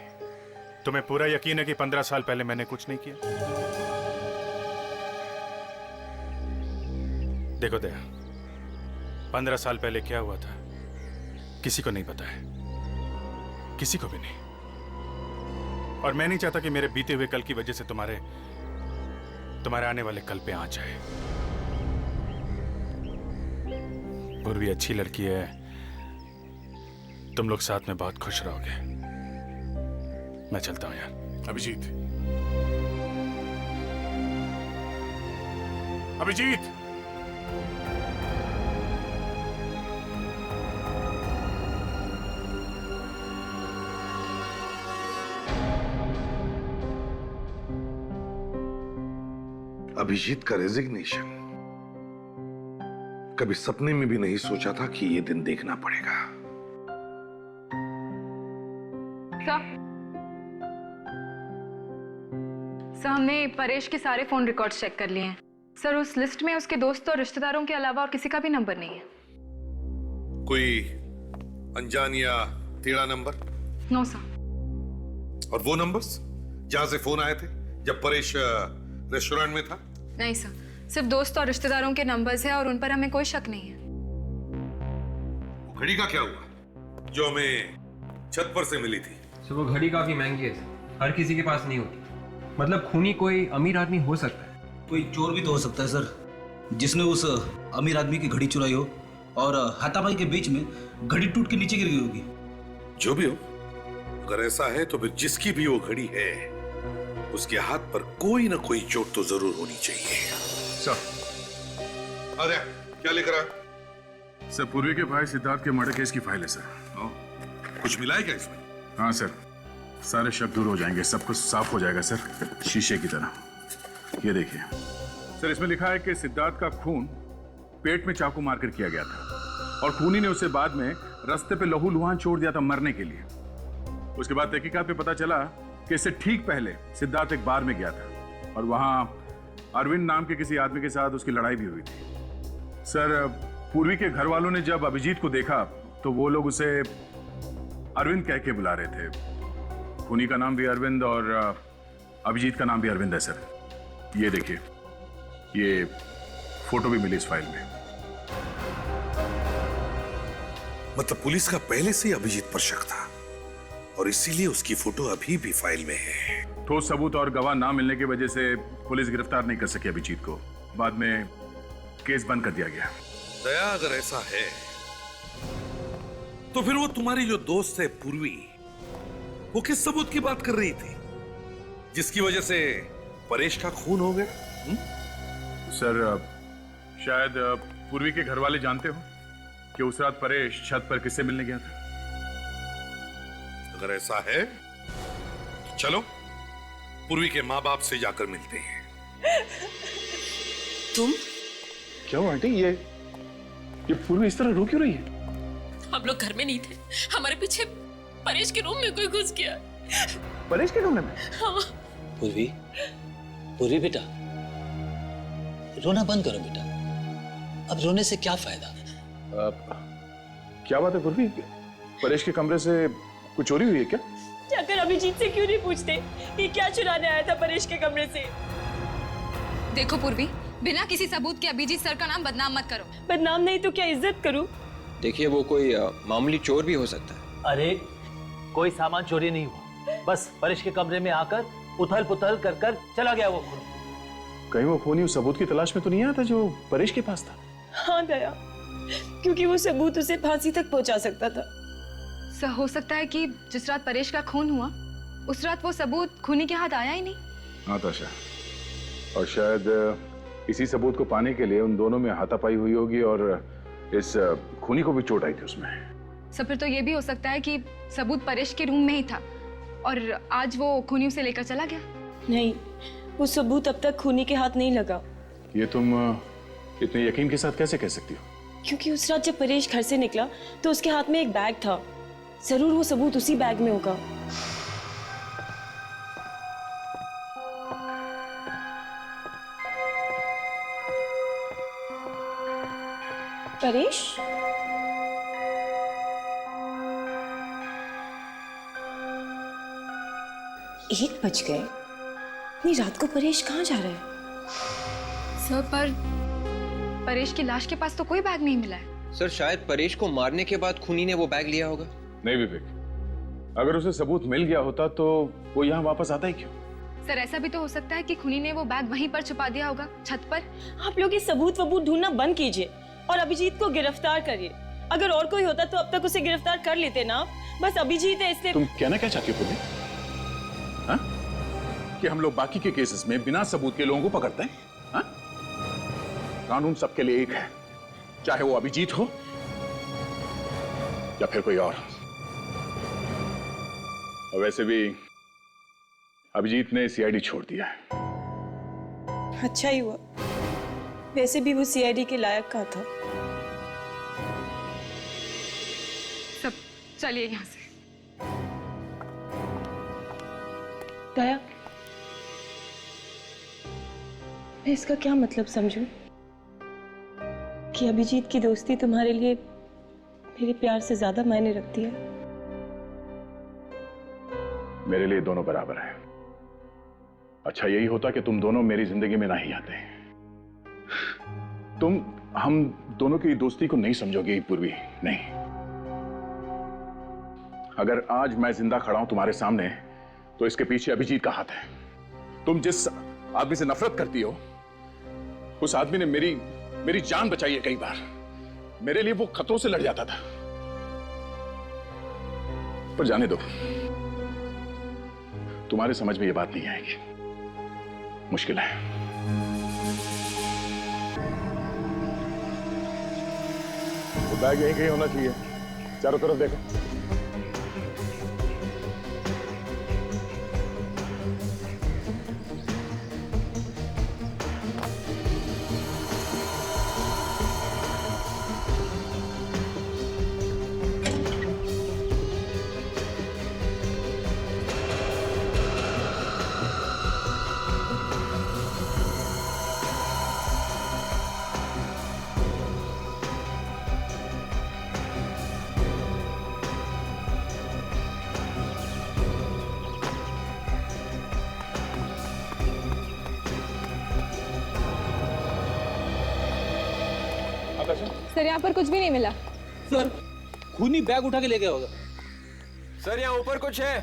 तुम्हें पूरा यकीन है कि 15 साल पहले मैंने कुछ नहीं किया? देखो दया, 15 साल पहले क्या हुआ था किसी को नहीं पता है, किसी को भी नहीं। और मैं नहीं चाहता कि मेरे बीते हुए कल की वजह से तुम्हारे आने वाले कल पे आ जाए। पूर्वी अच्छी लड़की है, तुम लोग साथ में बहुत खुश रहोगे। मैं चलता हूं यार। अभिजीत, अभिजीत, अभिजीत का रेजिग्नेशन कभी सपने में भी नहीं सोचा था कि ये दिन देखना पड़ेगा। सर, हमने परेश के सारे फोन रिकॉर्ड्स चेक कर लिए हैं। सर, उस लिस्ट में उसके दोस्तों और रिश्तेदारों के अलावा और किसी का भी नंबर नहीं है। कोई अनजान या टेढ़ा नंबर? No sir. और वो नंबर्स जहां से फोन आए थे जब परेश रेस्टोरेंट में था? नहीं सर, सिर्फ दोस्त और रिश्तेदारों के नंबर्स हैं और उन पर हमें कोई शक नहीं है। वो घड़ी का क्या हुआ जो हमें छत पर से मिली थी? सर, वो घड़ी काफी महंगी है सर, हर किसी के पास नहीं होती। मतलब खूनी कोई अमीर आदमी हो सकता है, कोई चोर भी तो हो सकता है सर, जिसने उस अमीर आदमी की घड़ी चुराई हो और हाथापाई के बीच में घड़ी टूट के नीचे गिर गई होगी। जो भी हो, अगर ऐसा है तो फिर जिसकी भी वो घड़ी है उसके हाथ पर कोई ना कोई चोट तो जरूर होनी चाहिए। सर, अरे क्या लेकर आए? सर, पूर्वी के भाई सिद्धार्थ के मर्डर केस की फाइल है सर। कुछ मिला है क्या इसमें? हाँ सर, सारे शक दूर हो जाएंगे, सब कुछ साफ हो जाएगा सर, शीशे की तरह। ये देखिए सर, इसमें लिखा है कि सिद्धार्थ का खून पेट में चाकू मारकर किया गया था और खूनी ने उसे बाद में रास्ते पे लहूलुहान छोड़ दिया था मरने के लिए। उसके बाद तहकीकात में पता चला कि इससे ठीक पहले सिद्धार्थ एक बार में गया था और वहां अरविंद नाम के किसी आदमी के साथ उसकी लड़ाई भी हुई थी। सर, पूर्वी के घर वालों ने जब अभिजीत को देखा तो वो लोग उसे अरविंद कह के बुला रहे थे। खूनी का नाम भी अरविंद और अभिजीत का नाम भी अरविंद है सर। ये देखिए, ये फोटो भी मिली इस फाइल में। मतलब पुलिस का पहले से ही अभिजीत पर शक था और इसीलिए उसकी फोटो अभी भी फाइल में है। ठोस सबूत और गवाह ना मिलने की वजह से पुलिस गिरफ्तार नहीं कर सकी अभिजीत को। बाद में केस बंद कर दिया गया। दया, अगर ऐसा है तो फिर वो तुम्हारी जो दोस्त है पूर्वी, वो किस सबूत की बात कर रही थी जिसकी वजह से परेश का खून हो गया? सर, शायद पूर्वी के घर वाले जानते हो कि उस रात परेश छत पर किससे मिलने गया था। अगर ऐसा है तो चलो पूर्वी के माँ बाप से जाकर मिलते हैं। तुम? क्यों आंटी, ये पूर्वी इस तरह रो क्यों रही है? हम लोग घर में नहीं थे, हमारे पीछे परेश के रूम में कोई घुस गया। परेश के कमरे में? हाँ। पूर्वी, पूर्वी बेटा, रोना बंद करो बेटा, अब रोने से क्या फायदा? क्या बात है पूर्वी, परेश के कमरे से कुछ चोरी हुई है क्या? जाकर अभिजीत से क्यों नहीं पूछते ये क्या चुराने आया था परेश के कमरे से? देखो पूर्वी, बिना किसी सबूत के अभिजीत सर का नाम बदनाम मत करो। बदनाम नहीं तो क्या इज्जत करूं? देखिए, वो कोई मामूली चोर भी हो सकता है। अरे कोई सामान चोरी नहीं हुआ, बस परेश के कमरे में आकर उथल पुथल कर कर चला गया वो खूनी। कहीं वो खूनी उस सबूत की तलाश में तो नहीं आया था जो परेश के पास था? हाँ दया, क्योंकि वो सबूत उसे फांसी तक पहुंचा सकता था। सर हो सकता है कि जिस रात परेश का खून हुआ उस रात वो सबूत खूनी के हाथ आया ही नहीं। हाँ ताशा, और शायद इसी सबूत को पाने के लिए उन दोनों में हाथापाई हुई होगी और इस खूनी को भी चोट आई थी उसमें। सर फिर तो ये भी हो सकता है कि सबूत परेश के रूम में ही था और आज वो खूनी उसे लेकर चला गया। नहीं, वो सबूत अब तक खूनी के हाथ नहीं लगा। ये तुम इतने यकीन के साथ कैसे कह सकती हो? क्योंकि उस रात जब परेश घर से निकला तो उसके हाथ में एक बैग था। जरूर वो सबूत उसी बैग में होगा। परेश? एक बज गए। इतनी रात को परेश कहाँ जा रहा है? सर पर परेश की लाश के पास तो कोई बैग नहीं मिला है। सर शायद परेश को मारने के बाद खूनी ने वो बैग लिया होगा। नहीं विवेक, अगर उसे सबूत मिल गया होता तो वो यहाँ वापस आता ही क्यों? सर ऐसा भी तो हो सकता है कि खूनी ने वो बैग वहीं पर छुपा दिया होगा, छत पर। आप लोग ये सबूत वबूत ढूंढना बंद कीजिए और अभिजीत को गिरफ्तार करिए। अगर और कोई होता तो अब तक उसे गिरफ्तार कर लेते ना। बस अभिजीत है इसलिए। तुम कहना क्या चाहती हो पुण्य? हाँ? कि हम लोग बाकी के केसेस में बिना सबूत के लोगों को पकड़ते हैं? हाँ? कानून सबके लिए एक है, चाहे वो अभिजीत हो या फिर कोई और। वैसे भी अभिजीत ने सीआईडी छोड़ दिया है। अच्छा ही हुआ, वैसे भी वो सीआईडी के लायक कहाँ था। सब चलिए यहाँ से। दया, मैं इसका क्या मतलब समझूं? कि अभिजीत की दोस्ती तुम्हारे लिए मेरे प्यार से ज्यादा मायने रखती है? मेरे लिए दोनों बराबर हैं। अच्छा यही होता कि तुम दोनों मेरी जिंदगी में नहीं आते। तुम हम दोनों की दोस्ती को नहीं समझोगे पूर्वी, नहीं। अगर आज मैं जिंदा खड़ा हूं तुम्हारे सामने तो इसके पीछे अभिजीत का हाथ है। तुम जिस आदमी से नफरत करती हो उस आदमी ने मेरी जान बचाई है कई बार। मेरे लिए वो खतरों से लड़ जाता था। पर जाने दो, तुम्हारे समझ में ये बात नहीं आएगी, मुश्किल है। वो बैग यहीं कहीं होना चाहिए। चारों तरफ देखो। सर यहाँ पर कुछ भी नहीं मिला। सर खूनी बैग उठा के ले गया होगा। सर यहाँ ऊपर कुछ है।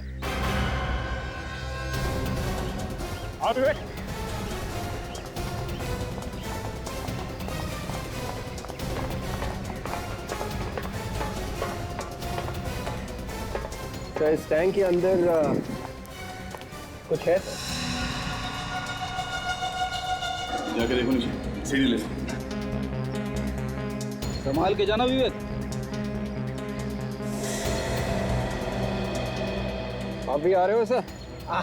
सर इस टैंक के अंदर कुछ है। जाके देखो नीचे, सीढ़ी ले। संभाल के जाना विवेक। आप भी आ रहे हो सर?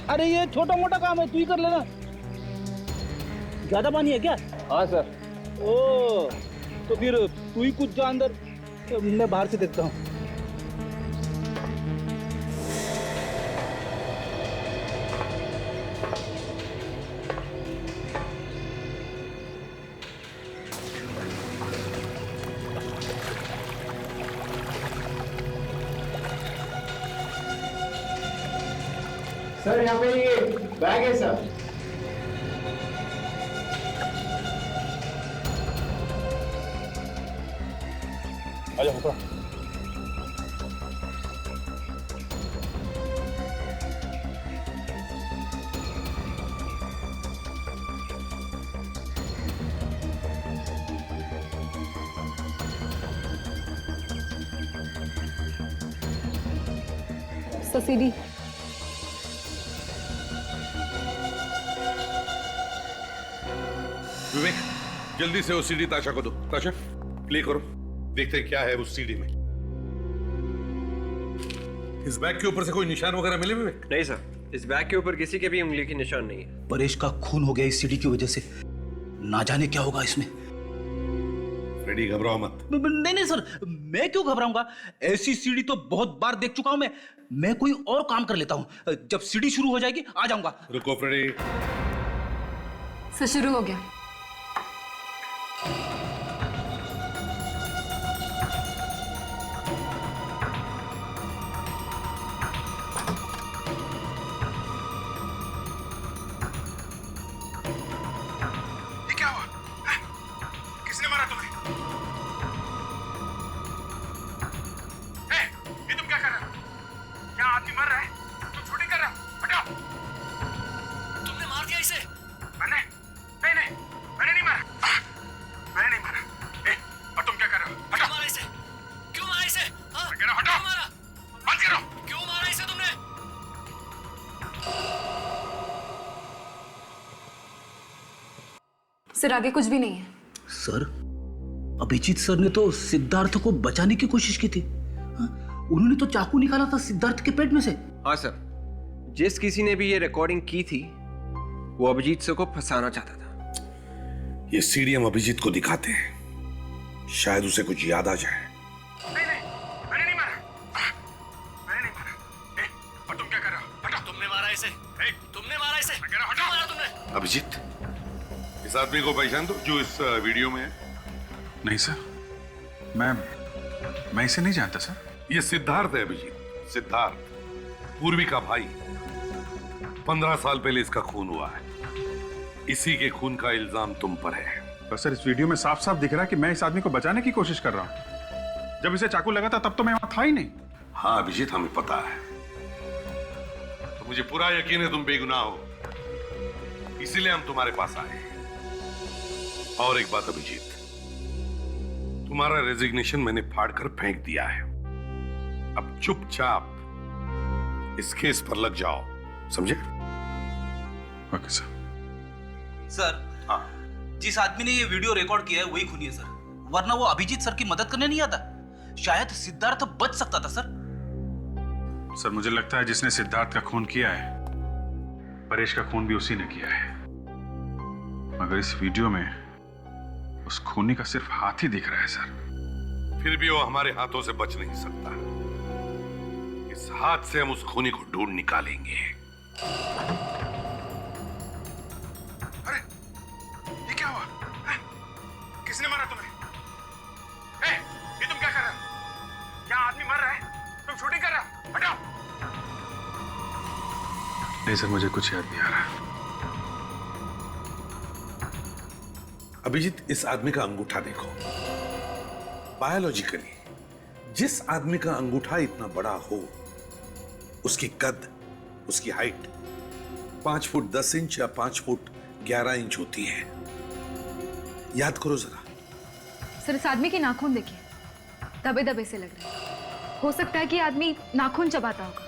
अरे ये छोटा मोटा काम है, तू ही कर लेना। ज्यादा पानी है क्या? हाँ सर। ओ तो फिर तू ही कुछ जा अंदर, मैं बाहर से देखता हूँ। सर यहाँ पे ये बैग है सर। आजा ऊपर। Sir CD. विवेक, जल्दी से वो सीडी ताशा को दो। ताशा, प्ले करो, देखते हैं क्या है उस सीडी में। इस बैग के ऊपर से कोई निशान वगैरह मिले विवेक? नहीं सर, इस बैग के ऊपर किसी के भी उंगली के निशान नहीं है। परेश का खून हो गया इस सीडी की वजह से, ना जाने क्या होगा इसमें। फ्रेडी, घबराओ मत। नहीं सर, मैं क्यों घबराऊंगा? ऐसी सीडी तो बहुत बार देख चुका हूं मैं कोई और काम कर लेता हूं। जब सीडी शुरू हो जाएगी आ जाऊंगा। रुको फ्रेडी। सर शुरू हो गया। सर आगे कुछ भी नहीं है। सर, अभिजीत सर ने तो सिद्धार्थ को बचाने की कोशिश की थी। उन्होंने तो चाकू निकाला था सिद्धार्थ के पेट में से। हाँ सर, जिस किसी ने भी ये रिकॉर्डिंग की थी वो अभिजीत सर को फंसाना चाहता था। ये सीडी हम अभिजीत को दिखाते हैं, शायद उसे कुछ याद आ जाए। अभिजीत, इस आदमी को पहचान दो जो इस वीडियो में है? नहीं सर, मैं इसे नहीं जानता सर। ये सिद्धार्थ है अभिजीत, सिद्धार्थ, पूर्वी का भाई। 15 साल पहले इसका खून हुआ है। इसी के खून का इल्जाम तुम पर है। पर सर, इस वीडियो में साफ साफ दिख रहा है कि मैं इस आदमी को बचाने की कोशिश कर रहा हूं। जब इसे चाकू लगा था तब तो मैं वहां था ही नहीं। हाँ अभिजीत, हमें पता है। तो मुझे पूरा यकीन है तुम बेगुनाह हो, इसीलिए हम तुम्हारे पास आए। और एक बात अभिजीत, तुम्हारा रेजिग्नेशन मैंने फाड़कर फेंक दिया है। अब चुपचाप इस केस पर लग जाओ, समझे? Okay sir. सर, हाँ, जिस आदमी ने ये वीडियो रिकॉर्ड किया है वही खूनी है सर, वरना वो अभिजीत सर की मदद करने नहीं आता। शायद सिद्धार्थ बच सकता था सर। सर, मुझे लगता है जिसने सिद्धार्थ का खून किया है, परेश का खून भी उसी ने किया है। मगर इस वीडियो में उस खूनी का सिर्फ हाथ ही दिख रहा है सर। फिर भी वो हमारे हाथों से बच नहीं सकता। इस हाथ से हम उस खूनी को ढूंढ निकालेंगे। अरे, ये क्या हुआ? किसने मारा तुम्हें? ये तुम क्या कर रहे हो? क्या आदमी मर रहा है? तुम शूटिंग कर रहे हो? हटाओ! नहीं सर, मुझे कुछ याद नहीं आ रहा। अभिजीत, इस आदमी का अंगूठा देखो। बायोलॉजिकली जिस आदमी का अंगूठा इतना बड़ा हो, उसकी कद, उसकी हाइट 5 फुट 10 इंच या 5 फुट 11 इंच होती है। याद करो जरा। सर इस आदमी के नाखून देखिए, दबे दबे से लग रहे हैं। हो सकता है कि आदमी नाखून चबाता होगा।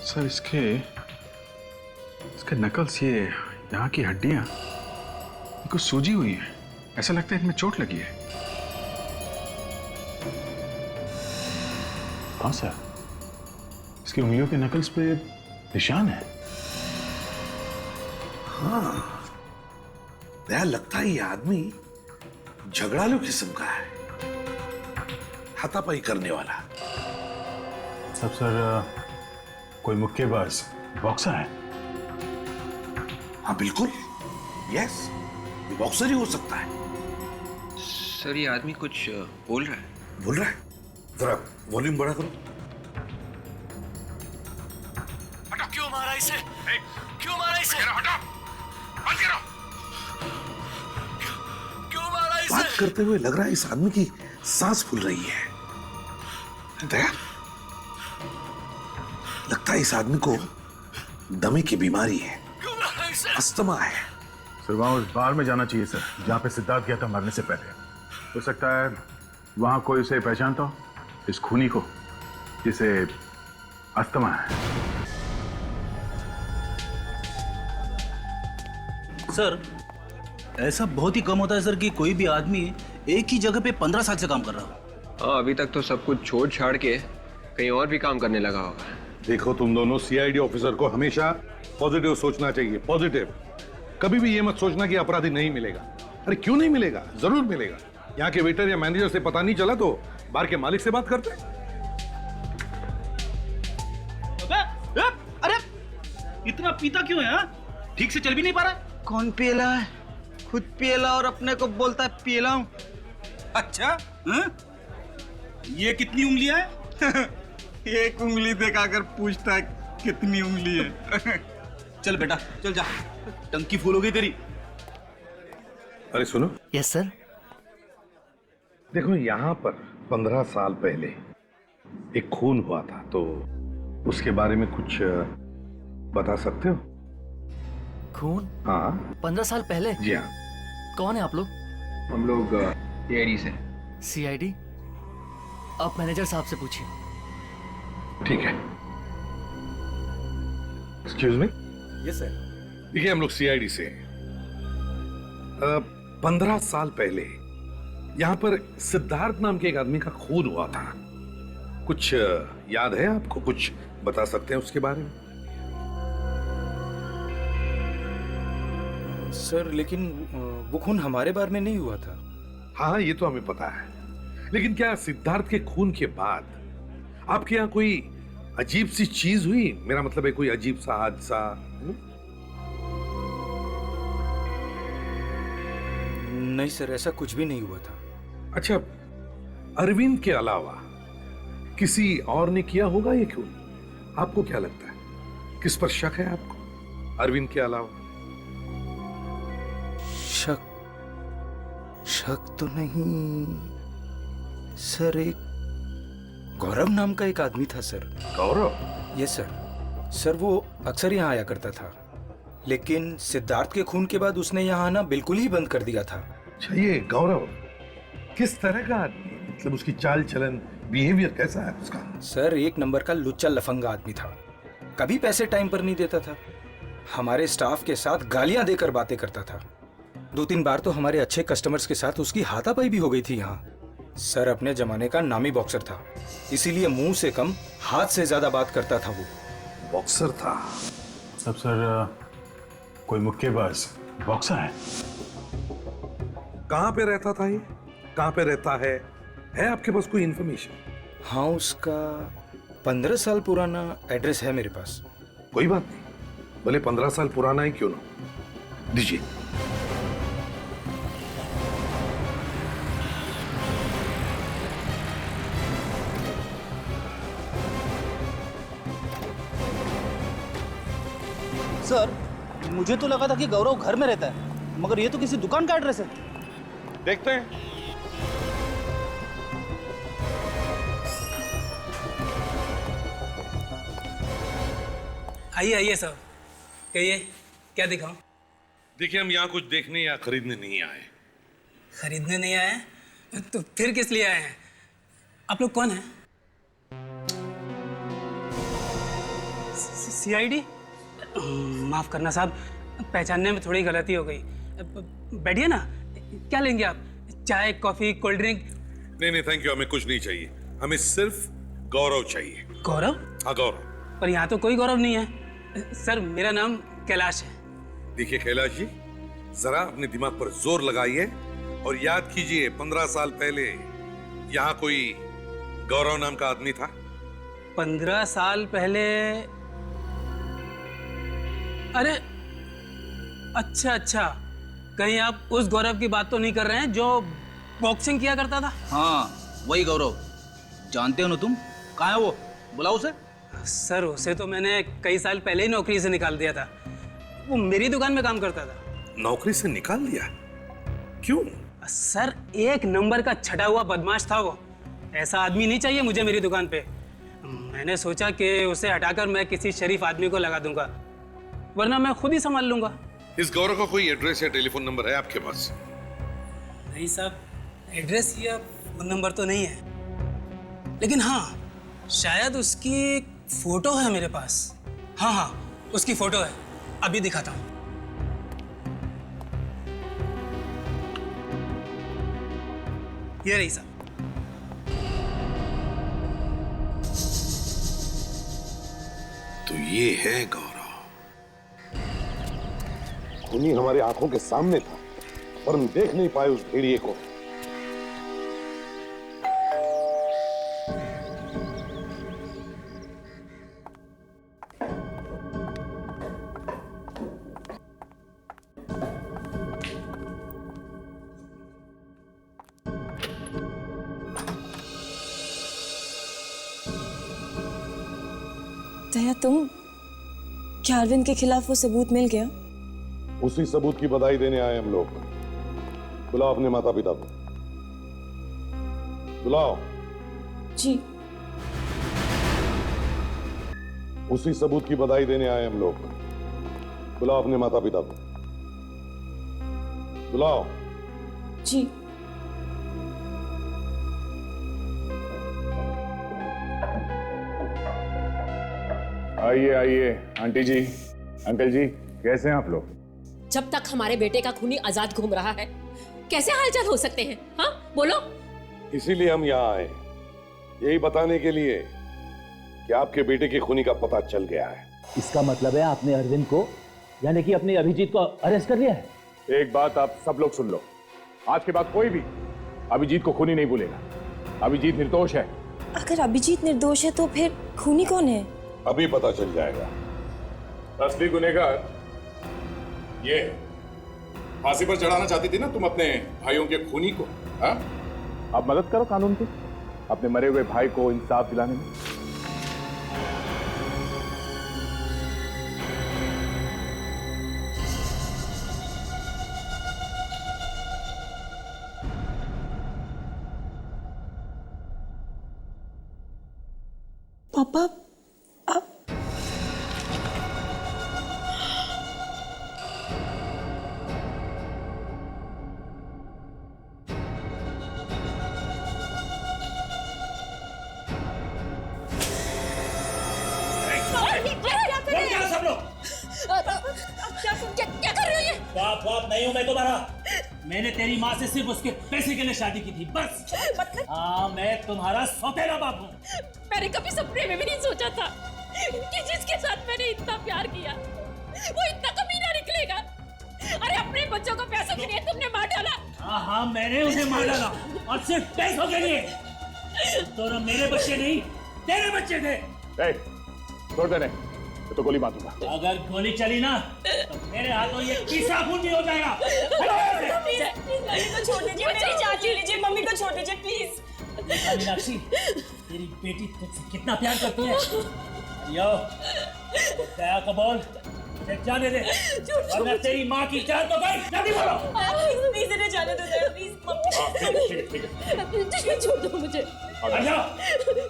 सर, इसके नकल्स, ये यहाँ की हड्डियां कुछ सूजी हुई है। ऐसा लगता है इनमें चोट लगी है। हाँ सर, इसकी उंगलियों के नकल्स पे निशान है। हाँ, यार लगता है ये आदमी झगड़ालू किस्म का है, हाथापाई करने वाला। सब सर, कोई मुक्केबाज, बॉक्सर है? हाँ बिल्कुल, यस, ये बॉक्सर ही हो सकता है। सर, ये आदमी कुछ बोल रहा है। बोल रहा है? जरा वॉल्यूम बढ़ा करो। हटाओ! क्यों मारा इसे? क्यों मारा इसे? हटाओ! बंद करो! क्यों मारा इसे? बात करते हुए लग रहा है इस आदमी की सांस फूल रही है। दया, लगता है इस आदमी को दमे की बीमारी है, अस्थमा है। सर, वहां उस बार में जाना चाहिए सर, जहां पे सिद्धार्थ गया था मरने से पहले। हो सकता है वहां कोई उसे पहचानता हो, इस खूनी को जिसे अस्थमा है। सर, ऐसा बहुत ही कम होता है सर कि कोई भी आदमी एक ही जगह पे 15 साल से काम कर रहा हो। हाँ, अभी तक तो सब कुछ छोड़ छाड़ के कहीं और भी काम करने लगा होगा। देखो तुम दोनों, सीआईडी ऑफिसर को हमेशा पॉजिटिव सोचना चाहिए, पॉजिटिव। कभी भी ये मत सोचना कि अपराधी नहीं मिलेगा। अरे क्यों नहीं मिलेगा, जरूर मिलेगा। यहाँ के वेटर या मैनेजर से पता नहीं चला तो बार के मालिक से बात करते। अरे इतना पीता क्यों है? ठीक से चल भी नहीं पा रहा। कौन पियला है? खुद पियला और अपने को बोलता है पियला हूं। अच्छा, ये कितनी उंगलियां है? एक उंगली दिखाकर पूछता है कितनी उंगली है। चल बेटा, चल जा, टंकी फूल हो गई तेरी। अरे सुनो। Yes sir. देखो, यहाँ पर 15 साल पहले एक खून हुआ था, तो उसके बारे में कुछ बता सकते हो? खून? हाँ। 15 साल पहले? जी हाँ। कौन है आप लोग? हम लोग सीआईडी से। सीआईडी? आप मैनेजर साहब से पूछिए। ठीक है। Excuse me. Yes sir. देखिए, हम लोग सीआईडी से 15 साल पहले यहाँ पर सिद्धार्थ नाम के एक आदमी का खून हुआ था। कुछ याद है आपको? कुछ बता सकते हैं उसके बारे में? सर, लेकिन वो खून हमारे बारे में नहीं हुआ था। हाँ, ये तो हमें पता है, लेकिन क्या सिद्धार्थ के खून के बाद आपके यहाँ कोई अजीब सी चीज हुई? मेरा मतलब है कोई अजीब सा हादसा? नहीं सर, ऐसा कुछ भी नहीं हुआ था। अच्छा, अरविंद के अलावा किसी और ने किया होगा ये खून? आपको क्या लगता है, किस पर शक है आपको अरविंद के अलावा? शक तो नहीं सर। एक गौरव नाम का एक आदमी था sir. Gaurav? Yes sir. Sir, वो अक्सर यहाँ आया करता था, लेकिन सिद्धार्थ के खून के बाद उसने यहाँ आना बिल्कुल ही बंद कर दिया था। अच्छा, ये गौरव किस तरह का आदमी? मतलब उसकी चाल चलन, बिहेवियर कैसा है उसका? सर, एक नंबर का लुच्चा लफंगा आदमी था। कभी पैसे टाइम पर नहीं देता था, हमारे स्टाफ के साथ गालियां देकर बातें करता था। 2-3 बार तो हमारे अच्छे कस्टमर्स के साथ उसकी हाथापाई भी हो गई थी यहाँ। सर, अपने जमाने का नामी बॉक्सर था, इसीलिए मुंह से कम हाथ से ज्यादा बात करता था। वो बॉक्सर था? सब सर, कोई मुक्केबाज बॉक्सर है? कहाँ पे रहता था ये? कहाँ पे रहता है आपके पास कोई इंफॉर्मेशन? हाँ, उसका 15 साल पुराना एड्रेस है मेरे पास। कोई बात नहीं, भले 15 साल पुराना ही क्यों ना, दीजिए। सर, मुझे तो लगा था कि गौरव घर में रहता है, मगर ये तो किसी दुकान का एड्रेस है। देखते हैं। आइए आइए साहब, कहिए क्या दिखाऊं? देखिए, हम यहाँ कुछ देखने या खरीदने नहीं आए। खरीदने नहीं आए? तो फिर किस लिए आए हैं? आप लोग कौन हैं? सीआईडी? माफ करना साहब, पहचानने में थोड़ी गलती हो गई। बैठिए ना, क्या लेंगे आप? चाय, कॉफी, कोल्ड ड्रिंक? नहीं, थैंक यू, हमें कुछ नहीं चाहिए, हमें सिर्फ गौरव चाहिए। गौरव? हाँ, गौरव। पर यहाँ तो कोई गौरव नहीं है। सर, मेरा नाम कैलाश है। देखिए कैलाश जी, जरा अपने दिमाग पर जोर लगाइए और याद कीजिए, 15 साल पहले यहाँ कोई गौरव नाम का आदमी था? 15 साल पहले? अरे अच्छा, कहीं आप उस गौरव की बात तो नहीं कर रहे हैं जो बॉक्सिंग किया करता था? हाँ, वही गौरव। जानते हो ना तुम? कहाँ है वो? बुलाओ उसे। सर, उसे तो मैंने कई साल पहले ही नौकरी से निकाल दिया था। वो मेरी दुकान में काम करता था। नौकरी से निकाल दिया? क्यों? सर, एक नंबर का छटा हुआ बदमाश था वो। ऐसा आदमी नहीं चाहिए मुझे मेरी दुकान पे। मैंने सोचा कि उसे हटाकर मैं किसी शरीफ आदमी को लगा दूंगा, वरना मैं खुद ही संभाल लूंगा। इस गौरव का कोई एड्रेस या टेलीफोन नंबर है आपके पास? नहीं साहब, एड्रेस या फोन नंबर तो नहीं है, लेकिन हाँ शायद उसकी एक फोटो है मेरे पास। हाँ हाँ उसकी फोटो है, अभी दिखाता हूँ। ये रही साहब। तो ये है गौरव। खूनी हमारे आंखों के सामने था पर हम देख नहीं पाए उस भेड़िए को। दया तुम, क्या अरविंद के खिलाफ वो सबूत मिल गया? उसी सबूत की बधाई देने आए हम लोग। बुलाओ अपने माता पिता को, बुलाओ। जी। उसी सबूत की बधाई देने आए हम लोग। बुलाओ अपने माता पिता को, बुलाओ। जी। आइए आइए आंटी जी, अंकल जी, कैसे हैं आप लोग? जब तक हमारे बेटे का खूनी आजाद घूम रहा है कैसे हालचाल हो सकते हैं? हाँ बोलो। इसीलिए हम यहाँ आए, यही बताने के लिए कि आपके बेटे के खूनी का पता चल गया है। इसका मतलब है आपने अरविंद को, यानी कि अपने अभिजीत को अरेस्ट कर लिया है? एक बात आप सब लोग सुन लो, आज के बाद कोई भी अभिजीत को खूनी नहीं भूलेगा। अभिजीत निर्दोष है। अगर अभिजीत निर्दोष है तो फिर खूनी कौन है? अभी पता चल जाएगा। असली गुनहगार ये है। फांसी पर चढ़ाना चाहती थी ना तुम अपने भाइयों के खूनी को, हाँ? अब मदद करो कानून की, अपने मरे हुए भाई को इंसाफ दिलाने में। पापा क्या कर रहे हो ये? बाप नहीं हूं मैं तुम्हारा। मैंने तेरी माँ से सिर्फ उसके पैसे के लिए शादी की थी, बस। हाँ मैं तुम्हारा सौतेला बाप हूँ। मैंने कभी सपने में भी नहीं सोचा था कि जिसके साथ मैंने इतना प्यार किया वो इतना कमीना निकलेगा। अरे अपने बच्चों को पैसों के लिए तुमने मार डाला। हाँ मैंने उन्हें मार डाला और सिर्फ पैसों के लिए। तो ना मेरे बच्चे नहीं तेरे बच्चे थे। छोड़ देने, तो गोली मार दूंगा। अगर गोली चली ना तो मेरे हाथों ये पीसा खून भी हो जाएगा। मम्मी को छोड़ दीजिए, मेरी चाची लीजिए, मम्मी को छोड़ दीजिए प्लीज। मीनाक्षी, तेरी बेटी तुझसे कितना प्यार करती है। यो, दया को बोल, जाने दे, वरना तेरी माँ की जान तो गई। जल्दी बोलो। प्लीज इन्हें जाने दो दया, प्लीज मम्मी। छोड़ दो मुझे। छोड़ दो मुझे, छोड़ दो।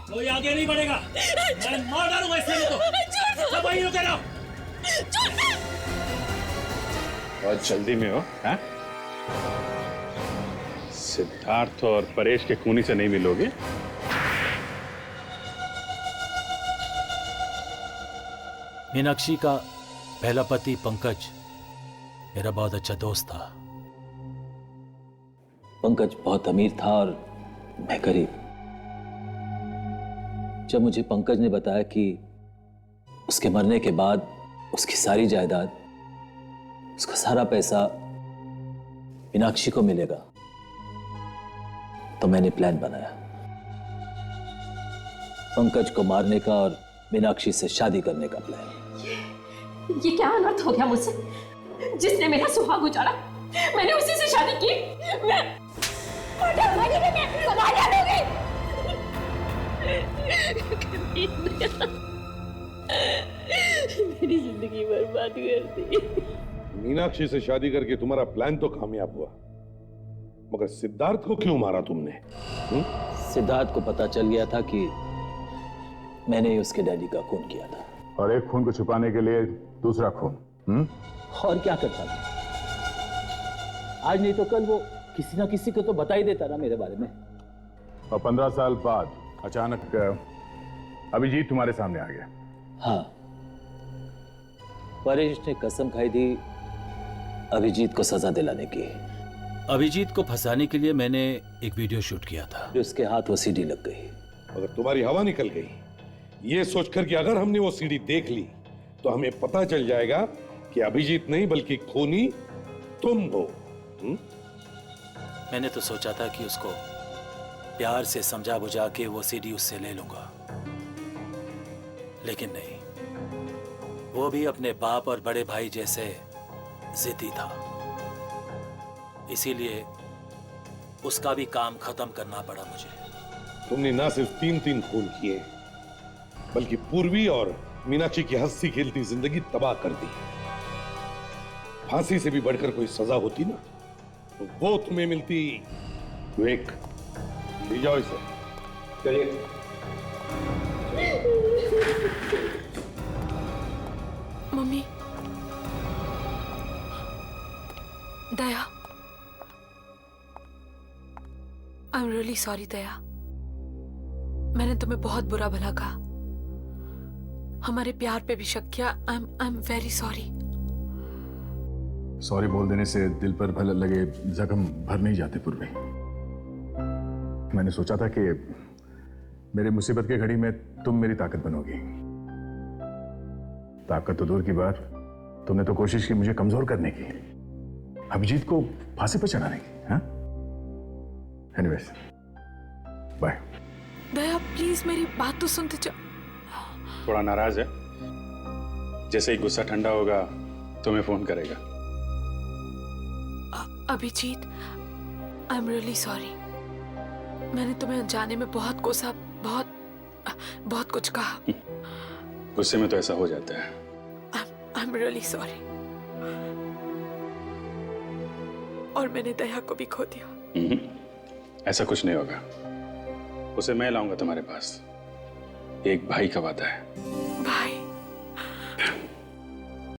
कोई आगे नहीं बढ़ेगा, मैं मार डालूंगा इससे तो। सब वहीं रुके रहो। बहुत जल्दी में हो, हाँ? सिद्धार्थ और परेश के खूनी से नहीं मिलोगे? मीनाक्षी का पहला पति पंकज मेरा बहुत अच्छा दोस्त था। पंकज बहुत अमीर था और मैं गरीब। जब मुझे पंकज ने बताया कि उसके मरने के बाद उसकी सारी जायदाद, उसका सारा पैसा मीनाक्षी को मिलेगा, तो मैंने प्लान बनाया पंकज को मारने का और मीनाक्षी से शादी करने का प्लान। ये क्या अनर्थ हो गया मुझसे? जिसने मेरा सुहाग उजाड़ा मैंने उसी से शादी की। मेरी जिंदगी बर्बाद कर दी। मीनाक्षी से शादी करके तुम्हारा प्लान तो कामयाब हुआ, मगर सिद्धार्थ को क्यों मारा तुमने? सिद्धार्थ को पता चल गया था कि मैंने ही उसके डैडी का खून किया था। और एक खून को छुपाने के लिए दूसरा खून। और क्या करता था? आज नहीं तो कल वो किसी ना किसी को तो बता ही देता ना मेरे बारे में। और 15 साल बाद अचानक अभिजीत तुम्हारे सामने आ गया। हाँ, परेश ने कसम खाई थी अभिजीत को सजा दिलाने की। अभिजीत को फंसाने के लिए मैंने एक वीडियो शूट किया था। उसके हाथ वो सीडी लग गई। अगर तुम्हारी हवा निकल गई ये सोचकर कि अगर हमने वो सीडी देख ली तो हमें पता चल जाएगा कि अभिजीत नहीं बल्कि खूनी तुम हो। मैंने तो सोचा था कि उसको प्यार से समझा बुझा के वो सीडी उससे ले लूंगा, लेकिन नहीं, वो भी अपने बाप और बड़े भाई जैसे जिद्दी था। इसीलिए उसका भी काम खत्म करना पड़ा मुझे। तुमने ना सिर्फ 3 खून किए बल्कि पूर्वी और मीनाक्षी की हंसी खेलती जिंदगी तबाह कर दी। फांसी से भी बढ़कर कोई सजा होती ना तो वो तुम्हें मिलती। विवेक, ले जाओ इसे। चलिए। Mummy, Daya, I am really sorry Daya. मैंने तुम्हें बहुत बुरा भला कहा, हमारे प्यार पे भी शक किया। I am very sorry. Sorry बोल देने से दिल पर भले लगे जख्म भर नहीं जाते पूर्वी। मैंने सोचा था कि मेरे मुसीबत की घड़ी में तुम मेरी ताकत बनोगी। ताकत तो दूर की बात, तुमने तो कोशिश की मुझे कमजोर करने की, अभिजीत को फांसी पर चढ़ाने की। हाँ, एनीवेज, बाय। दया प्लीज मेरी बात तो सुनते जा। थोड़ा नाराज है, जैसे ही गुस्सा ठंडा होगा तुम्हें फोन करेगा। Abhijit, I am really sorry. मैंने तुम्हें अनजाने में बहुत कोसा, बहुत कुछ कहा। गुस्से में तो ऐसा हो जाता है। आई एम रियली सॉरी। और मैंने दया को भी खो दिया। ऐसा कुछ नहीं होगा, उसे मैं लाऊंगा तुम्हारे पास। एक भाई का वादा है। भाई?